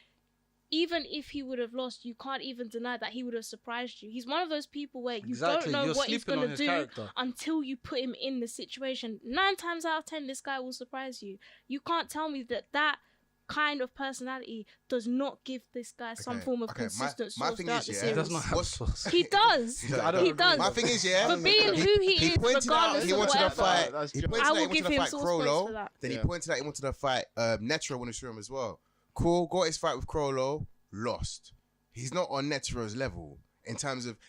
even if he would have lost, you can't even deny that he would have surprised you. He's one of those people where you Exactly, don't know you're what he's sleeping on gonna his do character. until you put him in the situation. 9 times out of 10, this guy will surprise you. You can't tell me that kind of personality does not give this guy some Okay, form of okay, my consistent thing source throughout is, the yeah, he series. does not have What's- sauce. He does. I don't He agree. does. My thing is, yeah. For being who he is, pointed out regardless he of wanted to whatever. fight. That's He true. pointed I out will he wanted give to him fight source points Crollo. for that. Then he Yeah. pointed out he wanted to fight Netero in his room as well. Cool. Got his fight with Crollo. Lost. He's not on Netero's level in terms of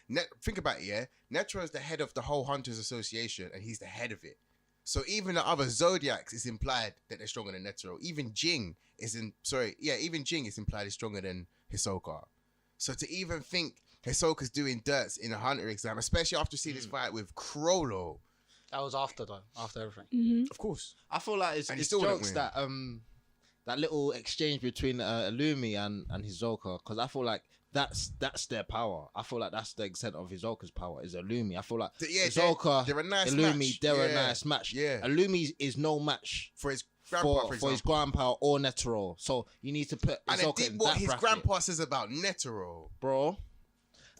think about it. Yeah, Netero is the head of the whole Hunters Association, and he's the head of it. So even the other Zodiacs, it's implied that they're stronger than Netero. Even Jing even Jing is implied is stronger than Hisoka. So to even think Hisoka's doing dirts in a Hunter exam, especially after seeing his fight with Crollo, That was after everything. Mhm. of course. I feel like And he it's still wouldn't jokes win. that that little exchange between Illumi and Hisoka, because I feel like that's their power. I feel like that's the extent of Hisoka's power is Illumi. I feel like Yeah, Hisoka, they're a nice Illumi, match. they're a Yeah. nice match. Yeah. Illumi is no match For his grandpa, for for his example. grandpa or Netero. So you need to put And then Hisoka in what that his bracket, grandpa says about Netero. bro.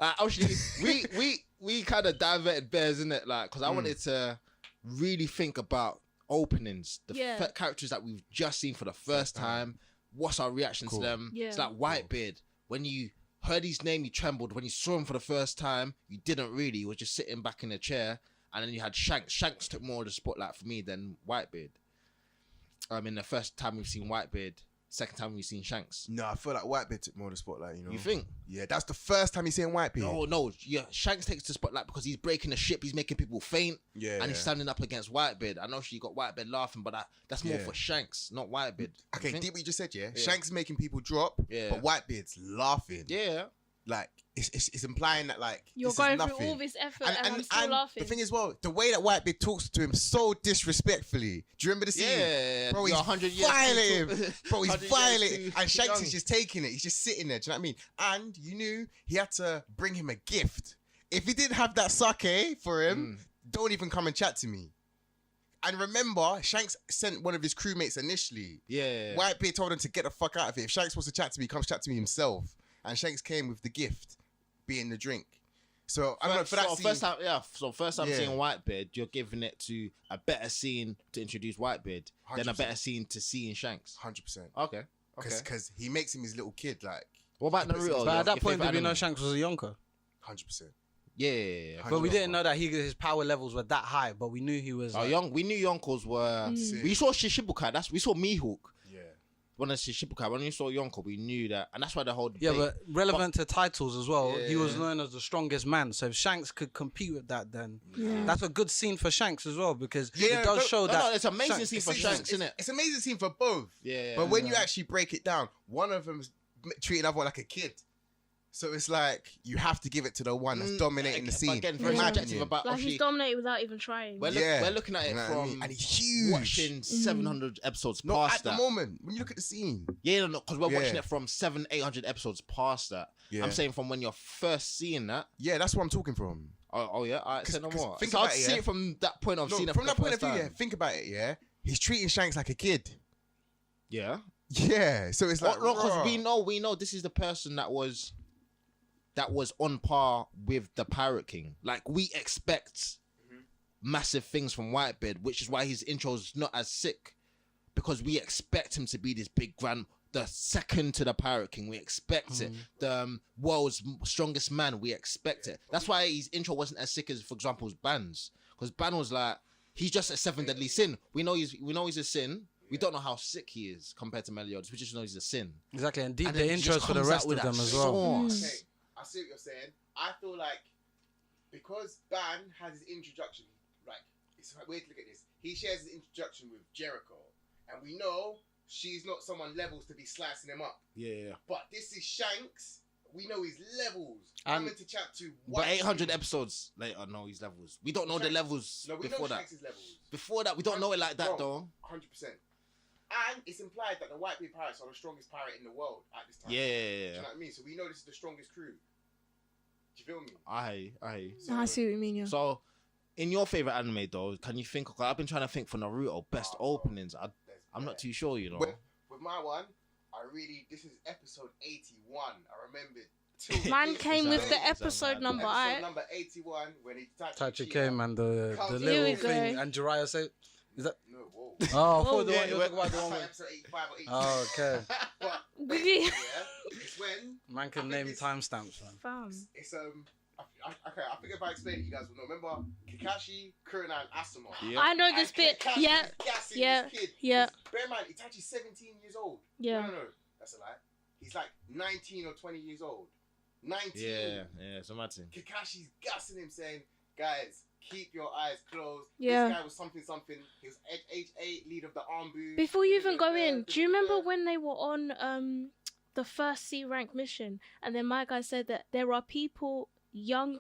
Actually, we we kind of diverted bears, innit? Like, because I Mm. wanted to really think about openings, the Yeah. characters that we've just seen for the first time. What's our reaction Cool. to them? Yeah. It's like Whitebeard. When you heard his name, you trembled. When you saw him for the first time, you didn't really. You were just sitting back in a chair. And then you had Shanks. Shanks took more of the spotlight for me than Whitebeard. I mean, the first time we've seen Whitebeard, second time we've seen Shanks. No, I feel like Whitebeard took more of the spotlight. You know. You think? Yeah, that's the first time you see Whitebeard. No. Yeah, Shanks takes the spotlight because he's breaking the ship. He's making people faint. Yeah. And he's standing up against Whitebeard. I know she got Whitebeard laughing, but that's more Yeah. for Shanks, not Whitebeard. You Okay, think? deep what you just said, yeah? Yeah. Shanks making people drop, Yeah. but Whitebeard's laughing. Yeah. Like, it's implying that, like, You're this going is nothing. through all this effort and I'm still laughing. The thing is, well, the way that Whitebeard talks to him so disrespectfully. Do you remember the scene? Yeah. Bro, You're he's 100 years violating too- him. Bro, he's 100 years violating. too And Shanks young. is just taking it. He's just sitting there. Do you know what I mean? And you knew he had to bring him a gift. If he didn't have that sake for him, don't even come and chat to me. And remember, Shanks sent one of his crewmates initially. Yeah. Whitebeard told him to get the fuck out of here. If Shanks wants to chat to me, he comes chat to me himself. And Shanks came with the gift, being the drink. So I don't know for that scene. First time, first time Yeah. seeing Whitebeard, you're giving it to a better scene to introduce Whitebeard than a 100%. better scene to see in Shanks. 100%. Okay. Because he makes him his little kid, like What about He puts Naruto? his- But Your- at that your point, favourite did we know anime? Shanks was a Yonko? 100%. Yeah. But we 100%. didn't know that his power levels were that high. But we knew he was. Like, We knew Yonkos were. Sick. We saw Shishibukai. We saw Mihawk. Yeah. When I see Shishibukai, when we saw Yonko, we knew that, and that's why the whole yeah, debate- but relevant to titles as well. He was Yeah. known as the strongest man. So if Shanks could compete with that, then Yeah. that's a good scene for Shanks as well because Yeah, it does but- show that. no, it's an amazing scene for It's- Shanks, it's, isn't it? It's an amazing scene for both. Yeah. But when you actually break it down, one of them's treating other one like a kid. So it's like you have to give it to the one that's dominating the But scene. Again, very Yeah. subjective about Like obviously. he's dominated without even trying. We're looking at it You know what I mean? from And he's huge. watching 700 episodes No, past at the that. moment, when you look at the scene. Yeah, no, because we're watching Yeah. it from 700-800 episodes past that. Yeah. I'm saying from when you're first seeing that. Yeah, that's what I'm talking from. Oh yeah, all right, say no 'Cause more. think So I'd about it, see yeah. it from that point of No, seeing it from for that the point of first view, yeah, time. think about it, yeah. He's treating Shanks like a kid. Yeah. Yeah, so it's like, No, because raw. we know this is the person that was on par with the Pirate King. Like we expect massive things from Whitebeard, which is why his intro's not as sick, because we expect him to be this big the second to the Pirate King. We expect it. The world's strongest man. We expect it. That's why his intro wasn't as sick as, for example, Ban's, because Ban was like, he's just a seven deadly sin. We know he's a sin. We don't know how sick he is compared to Meliodas. We just know he's a sin. Exactly, and deep And the then he just intros for the comes out rest of with them that as well. sauce. Okay, I see what you're saying. I feel like because Ban has his introduction, like it's weird to look at this. He shares his introduction with Jericho, and we know she's not someone levels to be slicing him up. Yeah. But this is Shanks. We know his levels. And- Coming to chat to. But White 800 King. episodes later, know his levels. We don't know the Shanks- levels No, we before know that. Shanks' levels. Before that, we don't know it like that, Bro, though. 100%. And it's implied that the Whitebeard pirates are the strongest pirate in the world at this time. Do you Yeah. know what I mean? So we know this is the strongest crew. Do you feel me? I. I see what you mean, yeah. So, in your favorite anime, though, can you think? Cause I've been trying to think for Naruto best openings. I'm not too sure, you know. With my one, this is episode 81. I remember. Man came with the Exactly. episode number. Episode I number 81 when he Tachi came and the Come- little Here we thing, go. and Jiraiya said, "Is that?" No, whoa. Oh, I Oh, thought the yeah, one you yeah, talk about the That's one. like With... episode 85 or 86. Oh, okay. But, Yeah. it's when Man can I think name it's- timestamps, man. Fam. it's okay. I think if I explain it, you guys will know. Remember Kakashi, Kurina, and Asuma. Yeah. I know And this bit. Kakashi's Yeah. gassing Yeah. this kid. Yeah. Bear in mind, Itachi's 17 years old. Yeah. No, that's a lie. He's like 19 or 20 years old. 19. Yeah, it's a mad thing. Kakashi's gassing him, saying, "Guys, keep your eyes closed." Yeah. This guy was something. He was H8, leader of the Armbu. Before you even go in, do you remember when they were on the first C rank mission, and then my guy said that there are people young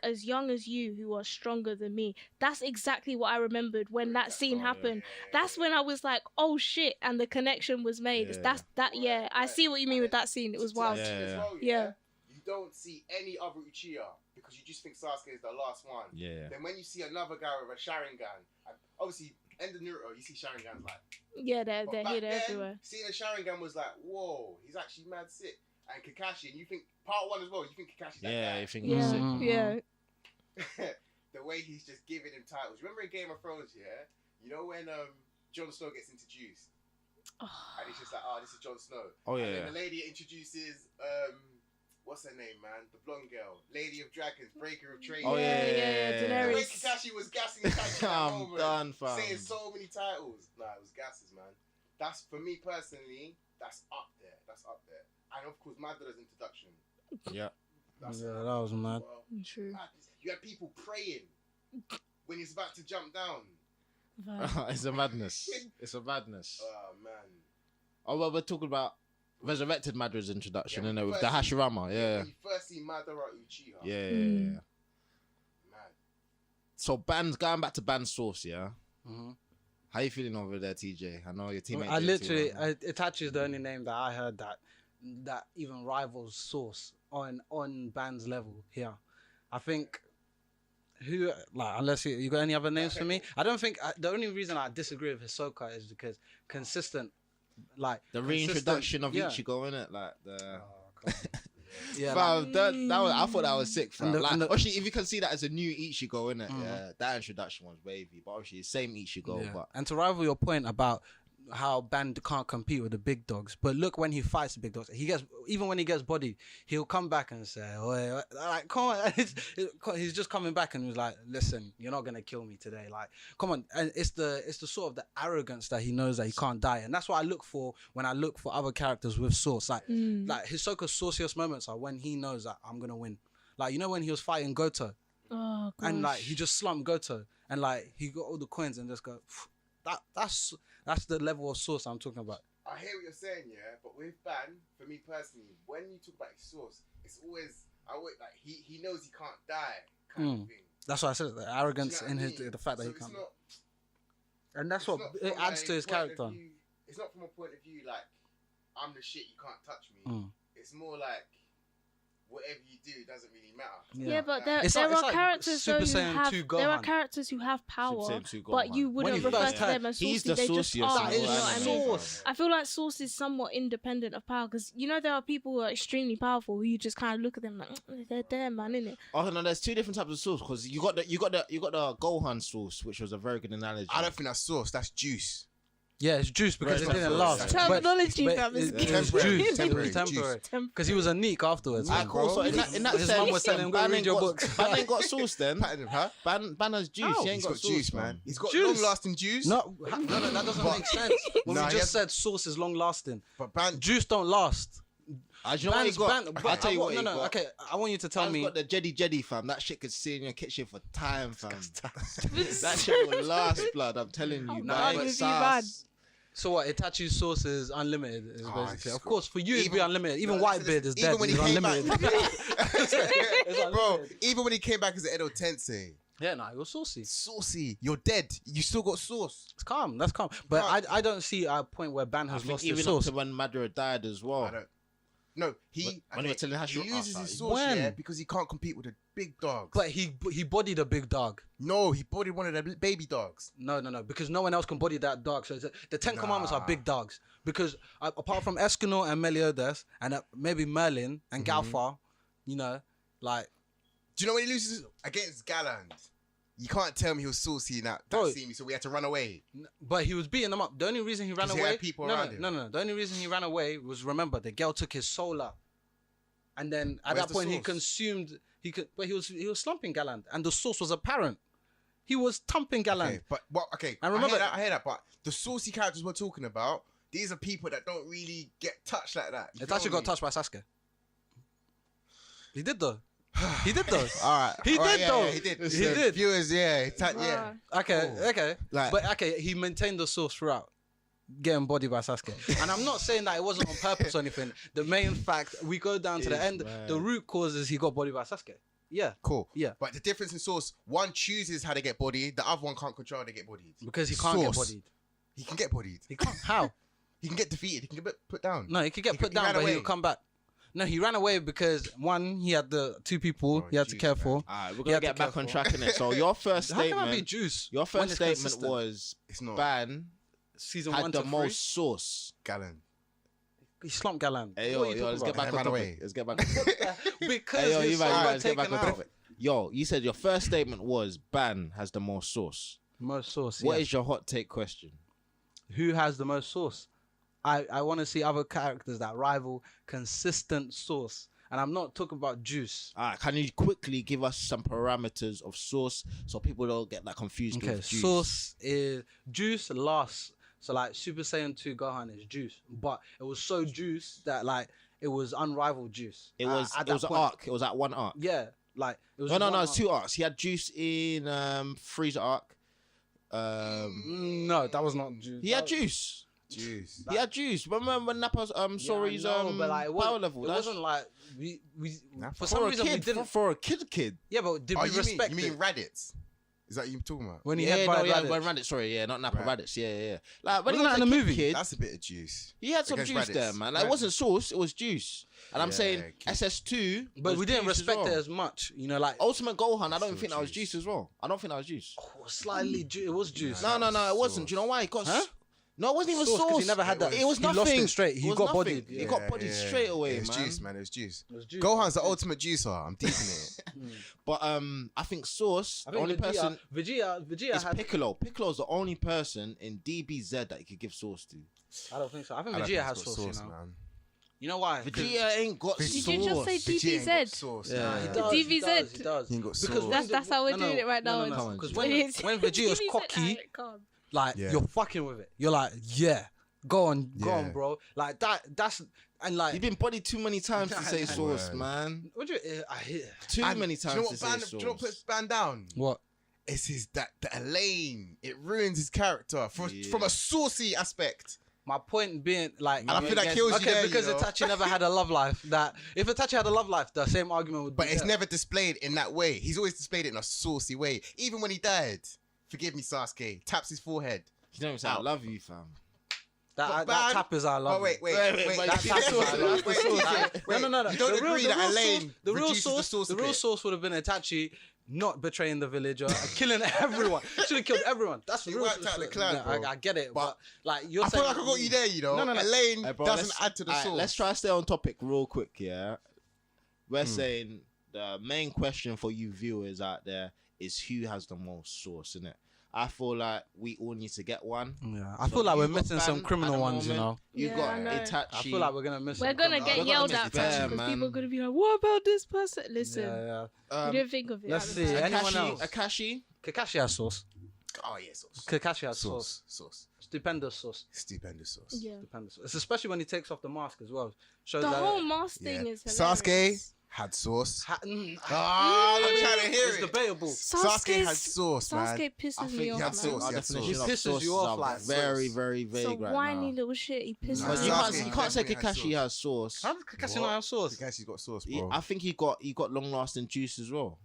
as you who are stronger than me? That's exactly what I remembered when that scene happened. That's when I was like, oh shit, and the connection was made. Yeah. That's that. Yeah, I see what you mean with that scene. It was wild. Yeah. Yeah. You don't see any other Uchiha because you just think Sasuke is the last one. Yeah. Then when you see another guy with a Sharingan, and obviously end of Naruto, you see Sharingans like. Yeah, they're But here, back they're then, everywhere. seeing a Sharingan was like, whoa, he's actually mad sick. And Kakashi, and you think part one as well. You think Kakashi's that Yeah, guy. you think Yeah, he's sick. Mhm. yeah. the way he's just giving him titles. Remember in Game of Thrones, yeah? You know when Jon Snow gets introduced, and he's just like, "Oh, this is Jon Snow." Oh And yeah. then the lady introduces what's her name, man? The blonde girl, Lady of Dragons, Breaker of Chains. Oh yeah. The way Daenerys. Kakashi was gassing Itachi in that I'm moment, done, fam. saying so many titles. Nah, it was gasses, man. That's for me personally. That's up there. That's up there. And of course, Madara's introduction. Yeah. That's Yeah, that was mad. Well, True. madness. You had people praying when he's about to jump down. It's a madness. It's a madness. Oh man. Oh well, we're talking about resurrected Madara's introduction, Yeah, innit? With first- the Hashirama. Yeah. When you first see Madara Uchiha. Yeah. Mm. Man. So Ban's going back to Ban's source, yeah. Mhm. How you feeling over there, TJ? I know your teammate. I JT, literally, man. Itachi is the only name that I heard that even rivals Source on Band's level here. I think unless you got any other names for me, I don't think the only reason I disagree with Hisoka is because consistent, like the consistent- reintroduction of yeah. Ichigo, innit? Like the. Yeah, Fam, that was, I thought that was sick, fam. And the- Like, and the- obviously, if you can see that as a new Ichigo, innit? Mm. Yeah, that introduction was wavy, but obviously, same Ichigo, yeah. but And to rival your point about how Band can't compete with the big dogs, but look when he fights the big dogs, even when he gets bodied, he'll come back and say, "Oh, like come on," he's just coming back and he's like, "Listen, you're not gonna kill me today." Like, come on, and it's the sort of the arrogance that he knows that he can't die, and that's what I look for when I look for other characters with Source. Like Hisoka's sauciest moments are when he knows that I'm gonna win. Like, you know when he was fighting Goto, Oh, gosh. and like he just slumped Goto, and like he got all the coins and just go. That's the level of Source I'm talking about. I hear what you're saying, yeah, but with Ban, for me personally, when you talk about his source, it's always like he knows he can't die kind of thing. That's why I said the Do you arrogance know what in I his mean? the fact that So he it's can't. not- And that's it's what not it from adds a to his point of character. view- It's not from a point of view like I'm the shit, you can't touch me. Mm. It's more like whatever you do doesn't really matter. Yeah, but there, It's there like- it's are like characters Super though who Saiyan have 2 there are Gohan. characters who have power, Super Saiyan 2 but Gohan. you When wouldn't he refer first to them as He's saucy. the They just sauciest are. That You is know what I mean? Source. I feel like Source is somewhat independent of power because you know there are people who are extremely powerful who you just kind of look at them like they're there, man, innit? Oh no, there's two different types of sauce because you got the Gohan sauce, which was a very good analogy. I don't think that's source, that's juice. Yeah, it's juice because Right, it didn't right, last. right. But- Terminology, but fam, is it- good. it was Temporary, juice. It temporary, was temporary. juice. Because he was a neek afterwards. Alright, cool. So in that His sense, mum was telling him, "Go read your books." Ban ain't got sauce then. Pattern, huh? Ban has juice. Ow. He ain't He's got, got sauce, juice, man. He's got Juice. long-lasting juice. No, that doesn't make sense. When Nah, we he just has- said Source is long lasting. But Ban, Juice don't last. Do you know what he got? I'll tell you what he no, got. okay. I want you to tell Ban's me. got the Jedi fam. That shit could sit in your kitchen for time, fam. That shit will last, blood. I'm telling you. I'm man. done But with you, man. sauce- So what? Itachi's Source is unlimited. Is Oh, basically, it's of got- course, for you it'd be even- unlimited. Even no, Whitebeard is dead. even when he It's came back, unlimited. bro, even when he came back as Edo Tensei, Yeah, no, it was saucy. saucy, you're dead. You still got sauce. It's calm. That's calm. But I don't see a point where Ban I has think lost his even up sauce. to when Madara died as well. I don't. No, he When you were telling Hashirama- he uses Oh, his sorry. sauce When? yeah, because he can't compete with the big dogs. But he bodied a big dog. no, he bodied one of the baby dogs. No, because no one else can body that dog. So the Ten Commandments are big dogs. Because apart from Escanor and Meliodas and maybe Merlin and Galfar, you know, like Do you know when he loses against Galland? You can't tell me he was saucy in that Bro. scene, so we had to run away. but he was beating them up. The only reason he ran 'Cause he away, had people no, around no, him. no. The only reason he ran away was, remember, the girl took his soul out, and then at Where's that the point he source? consumed. But he was slumping Galland, and the source was apparent. He was thumping Galland. Okay, but what? Okay, And remember- I hear that. But the saucy characters we're talking about, these are people that don't really get touched like that. You Itachi feel got me? touched by Sasuke. He did though. He did though. All right, He all right, did yeah, though. Yeah, he did. He So did. Viewers, yeah, yeah. Okay, Oh. okay. Like- But okay, he maintained the source throughout, getting bodied by Sasuke. And I'm not saying that it wasn't on purpose or anything. The main fact, we go down to the Yes, end, man. the root cause is he got bodied by Sasuke. Yeah, Cool. Yeah. But the difference in source, one chooses how to get bodied, the other one can't control how to get bodied. because he can't get Source. bodied. He can get bodied. He can't. How? He can get defeated. He can get put down. No, he could get He put ran down, but away. he'll come back. No, he ran away because one, he had the two people Oh, he had to jeez, care man. for. Alright, we're He gonna had to get back care on for. track in it. So your first How can I be statement, juice? your when first it's statement consistent? was It's not. Ban Season had 1 the to 3. most sauce. Gallon. He slumped Gallant. Hey What yo, are you yo, let's talking get back Ran on away. topic. Let's get back on topic. Because Hey, yo, his you soul man, got let's get back taken on out. topic. Yo, you said your first statement was Ban has the most sauce. Most sauce. What yeah. is your hot take question? Who has the most sauce? I want to see other characters that rival consistent sauce. And I'm not talking about Juice. Can you quickly give us some parameters of sauce so people don't get that confused Okay, with Juice? sauce is Juice last. So like Super Saiyan 2 Gohan is Juice, but it was so Juice that like it was unrivaled Juice. It was at it was that an point. arc. It was at one arc. Yeah, like it was. No, one it's arc. 2 arcs. He had Juice in Frieza arc. No, that was not Juice. He had Juice. Juice. He had Juice. Remember Nappa's Sorry's but like, power level. It That's- wasn't like we Nappa. for some for a reason we kid, didn't. for a kid. Yeah, but did Oh, we you respect mean it Raditz? Is that you talking about? when he Yeah, had no, yeah, Raditz? when Raditz. Sorry, yeah, not Nappa, Right. Raditz. Yeah. Like when he Wasn't was that a in the movie? kid, That's a bit of juice. he had some against juice Raditz. there, man. Like, it Right. wasn't sauce, it was juice. And I'm Yeah, saying cute. SS2, But was we didn't juice respect as it well. as much, you know, like Ultimate Gohan, I don't Still think that was juice. juice as well. I don't think that was juice. slightly. It was Juice. No, that was it wasn't. sauce. Do you know why? It got Huh? no, it wasn't even Sauce, 'cause sauce. he never had that. It was He nothing. lost it straight. He It was got nothing. bodied. He got bodied straight away, It was man. juice, man. It was juice. It was Juice. Gohan's the ultimate juicer. I'm deep in it. But I think sauce. I The think only person Vegeta is had. Piccolo. Piccolo's the only person in DBZ that you could give sauce to. I don't think so. I think I don't Vegeta think has it's got sauce. You know. man. You know why? 'Cause- Vegeta ain't got Did sauce. you just say Vegeta ain't got DBZ? sauce, Yeah, man. he The does. DBZ. He does. He ain't got Because sauce. when That's how we're doing it right now. no. Because It's- when Vegeta's DBZ, cocky, alright, calm. like Yeah. you're fucking with it. You're like, yeah, go on, Yeah. bro. Like that. That's and like. You've been bodied too many times to say sauce, Word. man. What do you? I hear. Too And many do you times know to what say band, sauce. do you know what puts Ban down? What? It's the Elaine. It ruins his character from a saucy aspect. My point being, like, And I feel that kills you okay, there, because you know? Itachi never had a love life. That if Itachi had a love life, the same argument would. But be it's there. never displayed in that way. He's always displayed it in a saucy way. Even when he died, forgive me, Sasuke, taps his forehead. You don't even say I love you, fam. that Ban- tap is our love. Oh, wait. Wait, That but That tap is our love. Wait, No. You don't The real- agree the that real Elaine source- the real reduces source, the sauce the a real bit? source would have been Itachi not betraying the villager, and killing everyone. Should have killed everyone. That's the He real. wiped out the clan, Yeah, bro. I get it, but But like you're I saying, feel like I got you there, you know. No. Elaine Hey, bro, doesn't let's- add to the alright, sauce. let's try to stay on topic real quick, yeah? We're saying the main question for you viewers out there is who has the most sauce, innit? I feel like we all need to get one. Yeah, I So feel like you we're got missing some Ban criminal at the ones, you know. moment. You Yeah, got I know. Itachi. I feel like we're gonna miss. We're some gonna criminal get ones. yelled miss at the first time, because man. people are gonna be like, "What about this person?" Listen, Yeah, yeah. you didn't think of it. let's at the see. time. Anyone else? Akashi. Kakashi has sauce. Oh yeah, sauce. Kakashi has sauce. Sauce. Stupendous sauce. Stupendous sauce. Yeah, Stupendous. It's especially when he takes off the mask as well. Shows the that whole mask Yeah. thing is Sasuke hilarious. had sauce. Ah, I'm trying to hear it's it. debatable. Sasuke had sauce, man. Sasuke pisses I me think off. he had man. sauce. Our Yeah, definition sauce. of He pisses sauce you is off like very, sauce. very It's a vague right whiny now. little shit. He pisses Nah, But me you off. can't, Sasuke you can't say definitely had Kakashi sauce. has sauce. How does Kakashi What? not have sauce? Kakashi's got sauce, He- bro. I think he got long lasting juice as well.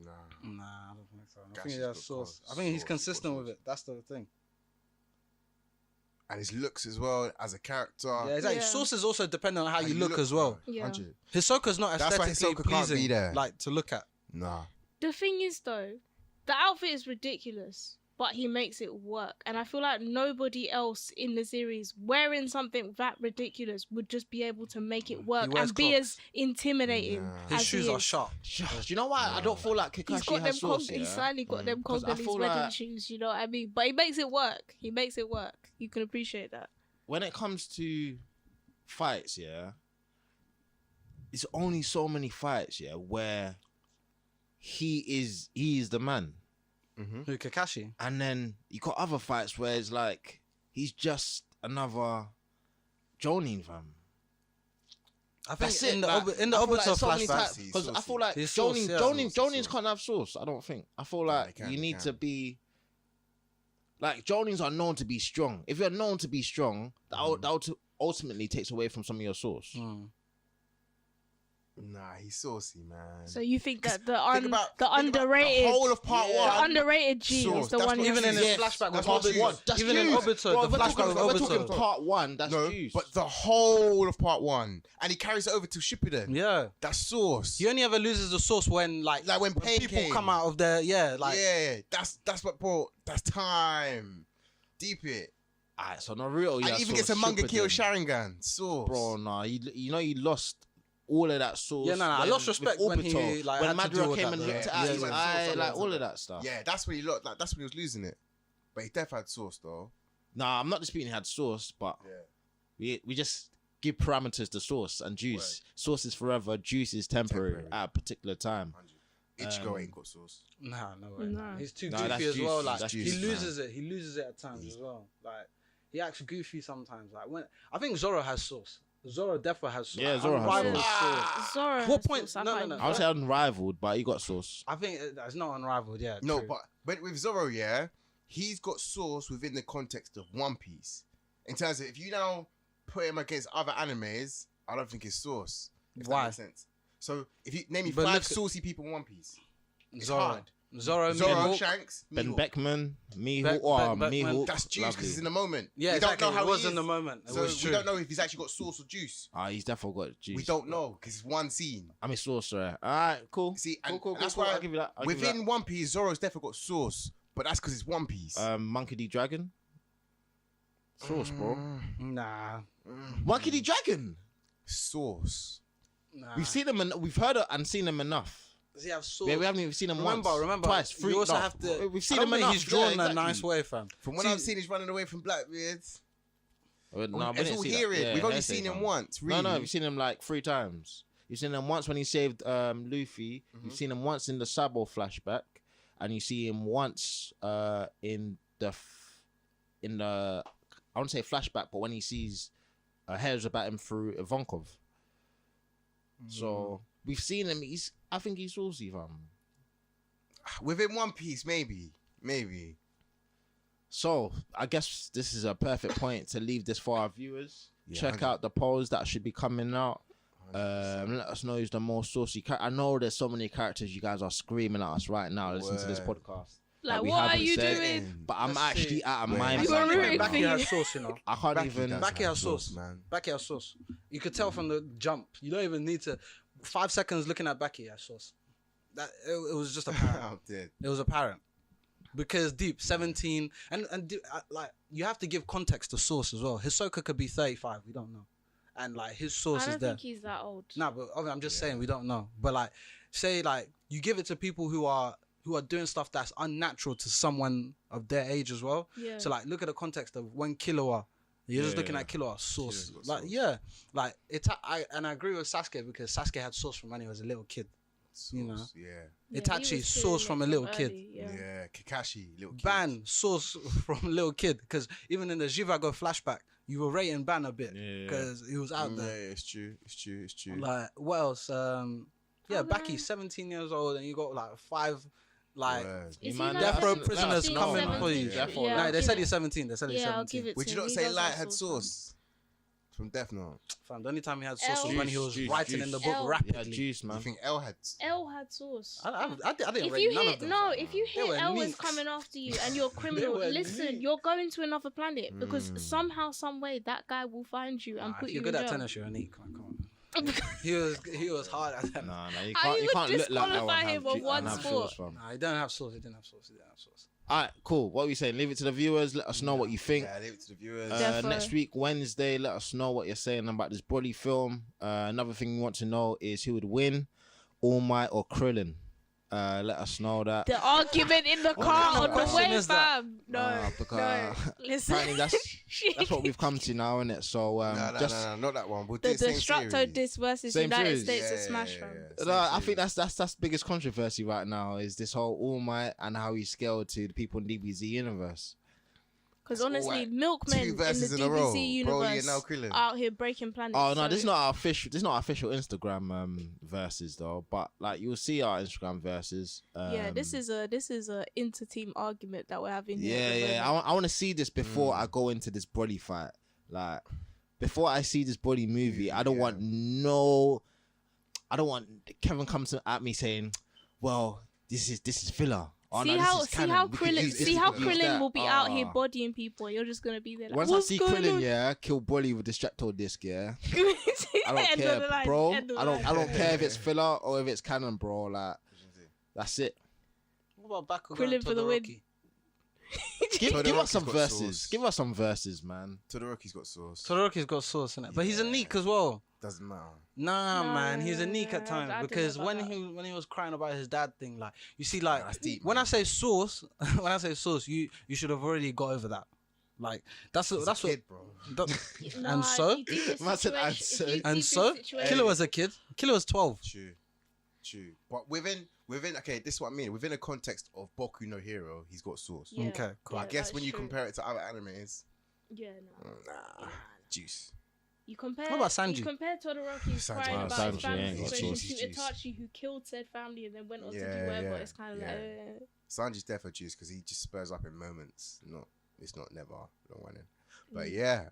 Nah. Nah, I don't think so. I think Kakashi's he has got sauce. sauce. I think he's Sauce, consistent sauce. with it. That's the thing. And his looks as well as a character. Yeah, exactly. Yeah. Sauce is also dependent on how you look as well. bro. Yeah. 100. Hisoka's not That's why aesthetically Hisoka can't be pleasing, there. like to look at. Nah. The thing is, though, the outfit is ridiculous, but he makes it work. And I feel like nobody else in the series wearing something that ridiculous would just be able to make it work wears and be clogs. as intimidating Nah. His as shoes he are is. sharp. Do you know why I don't feel like He's Kakashi got them has sauce? he's Yeah? slightly got them 'Cause I Congolese feel wedding like- shoes, you know what I mean? But he makes it work. He makes it work. You can appreciate that. When it comes to fights, yeah, it's only so many fights, yeah, where he is the man, Mm-hmm. Who, Kakashi? and then you got other fights where it's like he's just another Jonin, fam. I think That's in it. the like, in the I feel like Obito so many flashbacks, times- He's because I saucy. feel like He's sauce, yeah. Jonin's Saucy. can't have sauce. I don't think. I feel Nah, like they can, you they need can. to be. Like Jonins are known to be strong. If you're known to be strong, that ultimately takes away from some of your sauce. Nah, he's saucy, man. So you think that the Think about underrated the whole of part Yeah. the one. underrated G Sauce. is the That's one what who even in his Yes, flashback that's with what Obito, Juice. That's even in Juice. Obito, Bro, the we're flashback talking, with we're Obito. talking part one. That's No, juice. but the whole of part one, and he carries it over to Shippuden. Yeah. That's sauce. He only ever loses the sauce when like Like when Pain people came. come out of their like yeah, that's what, bro. That's time. Deep it. Alright, so Naruto, yeah, and even gets a Manga Kill Sharingan. Sauce. Bro, nah, you know you lost all of that sauce. Yeah, no, I when- lost with respect when he, Obito, like, when had to deal Madara with came that, and though. looked Yeah, at he his went eye, sauce like on all it. of that stuff. Yeah, that's when he looked. Like, that's when he was losing it. But he definitely had sauce though. Nah, I'm not disputing he had sauce, but Yeah. we just give parameters to sauce and juice. Sauce is forever, juice is temporary, Temporary. at a particular time. Ichigo ain't got sauce. Nah, no way. No. He's too Nah, goofy that's as juice. well. Like That's he juice, loses it. He loses it at times as well. Like he acts goofy sometimes. Like when I think Zoro has sauce. Zoro definitely has sauce. Yeah, Zoro has Unrivaled sauce. Zoro. What has point- sauce, I no, can't no, even- I would say unrivaled, but he got sauce. I think it's not unrivaled. Yeah. No, true. but with Zoro, yeah, he's got sauce within the context of One Piece. In terms of if you now put him against other animes, I don't think it's sauce. If Why? that makes sense. So if you name me But 5 look- saucy people in One Piece, it's Zoro, hard. Zoro, Zoro, Mihawk. Shanks, Ben Mihawk. Beckman, Mihawk, Beckman. Mihawk. That's juice because lovely. he's in the moment. Yeah, we exactly. don't know how it was he in the is. moment. It So was true. we don't know if he's actually got sauce or juice. He's definitely got juice. We don't know because it's one scene. I mean sauce, right? All right, cool. See, cool, and cool, cool, that's cool. why I'll give you that. I'll give you within One Piece, Zoro's definitely got sauce, but that's because it's One Piece. that. Monkey D. Dragon. Sauce, bro. Nah. Monkey D. Dragon. Sauce. Nah. We've seen them, we've heard it and seen them enough. Does he have sauce? Yeah, we haven't even seen them once, Remember. twice, three. You also no, have to. We've seen I don't them think enough. He's drawn yeah, a exactly. nice way, fam. From what See- I've seen, he's running away from Blackbeards. No, we it's didn't all see that. hearing. Yeah, We've only I say seen him fam. once. Really. No, you've seen him like 3 times. You've seen him once when he saved Luffy. You've seen him once in the Sabo flashback, and you see him once in the I wouldn't say flashback, but when he sees hears about him through Ivankov. So we've seen him. I think he's saucy, fam. Within One Piece, maybe. So I guess this is a perfect point to leave this for our viewers. Yeah, Check out the polls that should be coming out. Let us know who's the most saucy character. I know there's so many characters you guys are screaming at us right now. Listen to this Word. podcast. Like, that we what are haven't you said, doing? But I'm Let's actually see. at a Wait, mind. you fuck were right rooting now. for Baki you. has sauce, you know. I can't Baki even. does Baki have has sauce. man. Baki has sauce. You could tell from the jump. You don't even need to. 5 seconds looking at Baki has sauce. That it was just apparent. I'm dead. It was apparent because deep 17 and like you have to give context to sauce as well. Hisoka could be 35. We don't know, and like his sauce I is don't there. think he's that old. No, but obviously I'm just saying we don't know. But like, say like you give it to people who are doing stuff that's unnatural to someone of their age as well. Yeah. So like, look at the context of when Killua. You're just Yeah, looking yeah. at Killua sauce. Killua's got Like sauce. yeah, like it's I agree with Sasuke because Sasuke had sauce from when he was a little kid. You know. Sauce, Yeah. Yeah, Itachi, he was sauce feeling from it a little kid. early, Yeah. Yeah. Kakashi, little kid. Ban sauce from a little kid because even in the Jivago flashback, you were rating Ban a bit Yeah. because he was out Yeah, there. it's true. Like what else? Yeah, Oh, Baki, man. 17 years old, and you got like 5 like. Word. Is he Man, like Death row 16, prisoners coming 17? for you. Death row. Yeah, No, I'll they give said it- he's 17. They said he's Yeah, I'll 17. give it Would to you him. not He say does Light have had sauce. sauce? From Death Note. Fam, the only time he had sauce was L. when he was Juice, writing juice. in the book L. Yeah, rapidly. juice, Do man. you think L had? L had sauce. I didn't If rate you none hit of them. no, fam. if you They hit were L is neat. coming after you and you're a criminal, were listen, neat. you're going to another planet because Mm. somehow, some way, that guy will find you and Nah, put if you you're in good at jail. tennis, you're a neat. Come on. He was hard at that. Nah, you How can't. you You can't would look like that disqualify and him have of ju- one and have sport? sauce, fam. Nah, he didn't have sauce. He didn't have sauce. All right, cool. What are we saying? Leave it to the viewers. Let us know what you think. Yeah, leave it to the viewers. Defo. Next week, Wednesday, let us know what you're saying about this Broly film. Another thing we want to know is who would win, All Might or Krillin. Let us know that. The argument in the car kind of on the question way, is that? fam. No, because no. Listen, apparently that's what we've come to now, innit? So no, not that one. We'll do the the same Destructo series. Dis versus Same United series. States of Yeah, Smash, yeah, fam. yeah. No, I Same think series. that's the biggest controversy right now is this whole All Might and how he scaled to the people in DBZ universe. Because That's honestly, alright. milkmen 2 in verses the in a row. DBZ Broly and universe now Krillin. are out here breaking planets. Oh no, so- this is not our official. This is not our official Instagram verses though. But like you'll see our Instagram verses. Yeah, this is a inter-team argument that we're having. here Yeah, at the yeah. moment. I want to see this before I go into this Broly fight. Like before I see this Broly movie, I don't Yeah. want Kevin comes at me saying, "Well, this is filler." Oh, see no, this how is see canon. how We can Krillin use this, see we how can use Krillin that." will be out here Ah. bodying people, and you're just gonna be there. Like, Once I what's see going Krillin, on? yeah, kill Broly with Distracto disc, yeah. I don't End of care, the line, bro. end of the I line. don't care if it's filler or if it's canon, bro. Like that's it. What about Bakugan Krillin for the win. Todoroki? Give Todoroki's us some got verses. sauce. Give us some verses, man. Todoroki's got sauce. Todoroki's got sauce in it, but he's a neek as well. Doesn't matter. Nah, No, man, he's a neek at I times don't know because about when that. he was crying about his dad thing, like you see, like That's deep, when man. I say sauce, when I say sauce, you should have already got over that. Like that's He's that's a what. kid, bro. Nah, and so? if you deep in Man said, and situation- so? if you And deep in so, situation- Killer was a kid. Killer was 12. True. But within okay, this is what I mean. Within the context of Boku no Hero, he's got sauce. Yeah, Okay, cool. But I yeah, guess that's when you true. compare it to other animes, Yeah, no. nah, juice. You compare. What about Sanji? You compare Todoroki Sanji. crying Oh, about Sanji his family ain't got situation sauce. to Itachi, who killed said family and then went on to do Yeah, whatever. yeah, It's kind of yeah. like. Sanji's definitely juice because he just spurs up in moments. It's not never long running. Mm. But yeah,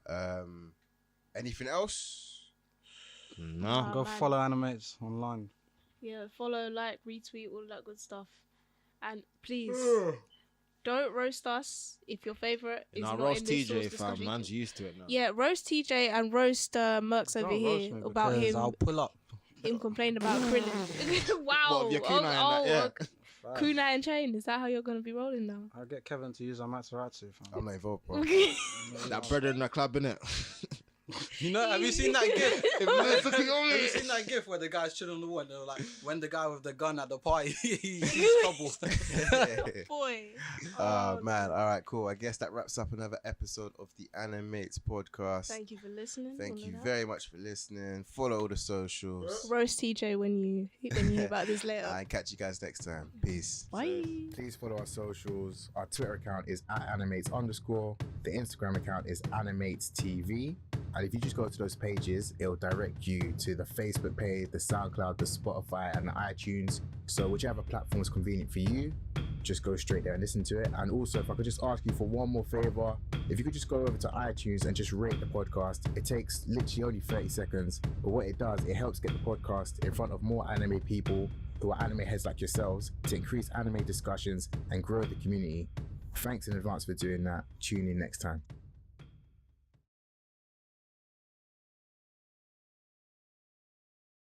anything else? No. Go man. follow Animates online. Yeah, follow, like, retweet, all that good stuff. And please, don't roast us if your favorite is Nah, not roast in this sauce TJ, fam. discussion. Man's used to it now. Yeah, roast TJ and roast Mercs over Don't roast here me about because him. I'll pull up. Him complaining about Krillin. Wow. What, of your kunai and that, yeah. Kunai and chain. Is that how you're gonna be rolling now? I'll get Kevin to use Amaterasu. Fam. I'm not involved, bro. That brother in the club, innit? You know, have you seen that gif? If Have you seen that gif where the guy's chilling on the wall and they're like, when the guy with the gun at the party, he's trouble. Boy. Man, all right, cool. I guess that wraps up another episode of the Animates podcast. Thank you for listening. Thank all of you that. very much for listening. Follow all the socials. Roast TJ when you hear about this later. And catch you guys next time. Peace. Bye. Please follow our socials. Our Twitter account is @animates_. The Instagram account is animatestv. And if you just go to those pages, it'll direct you to the Facebook page, the SoundCloud, the Spotify, and the iTunes. So whichever platform is convenient for you, just go straight there and listen to it. And also, if I could just ask you for one more favor, if you could just go over to iTunes and just rate the podcast. It takes literally only 30 seconds, but what it does, it helps get the podcast in front of more anime people who are anime heads like yourselves to increase anime discussions and grow the community. Thanks in advance for doing that. Tune in next time.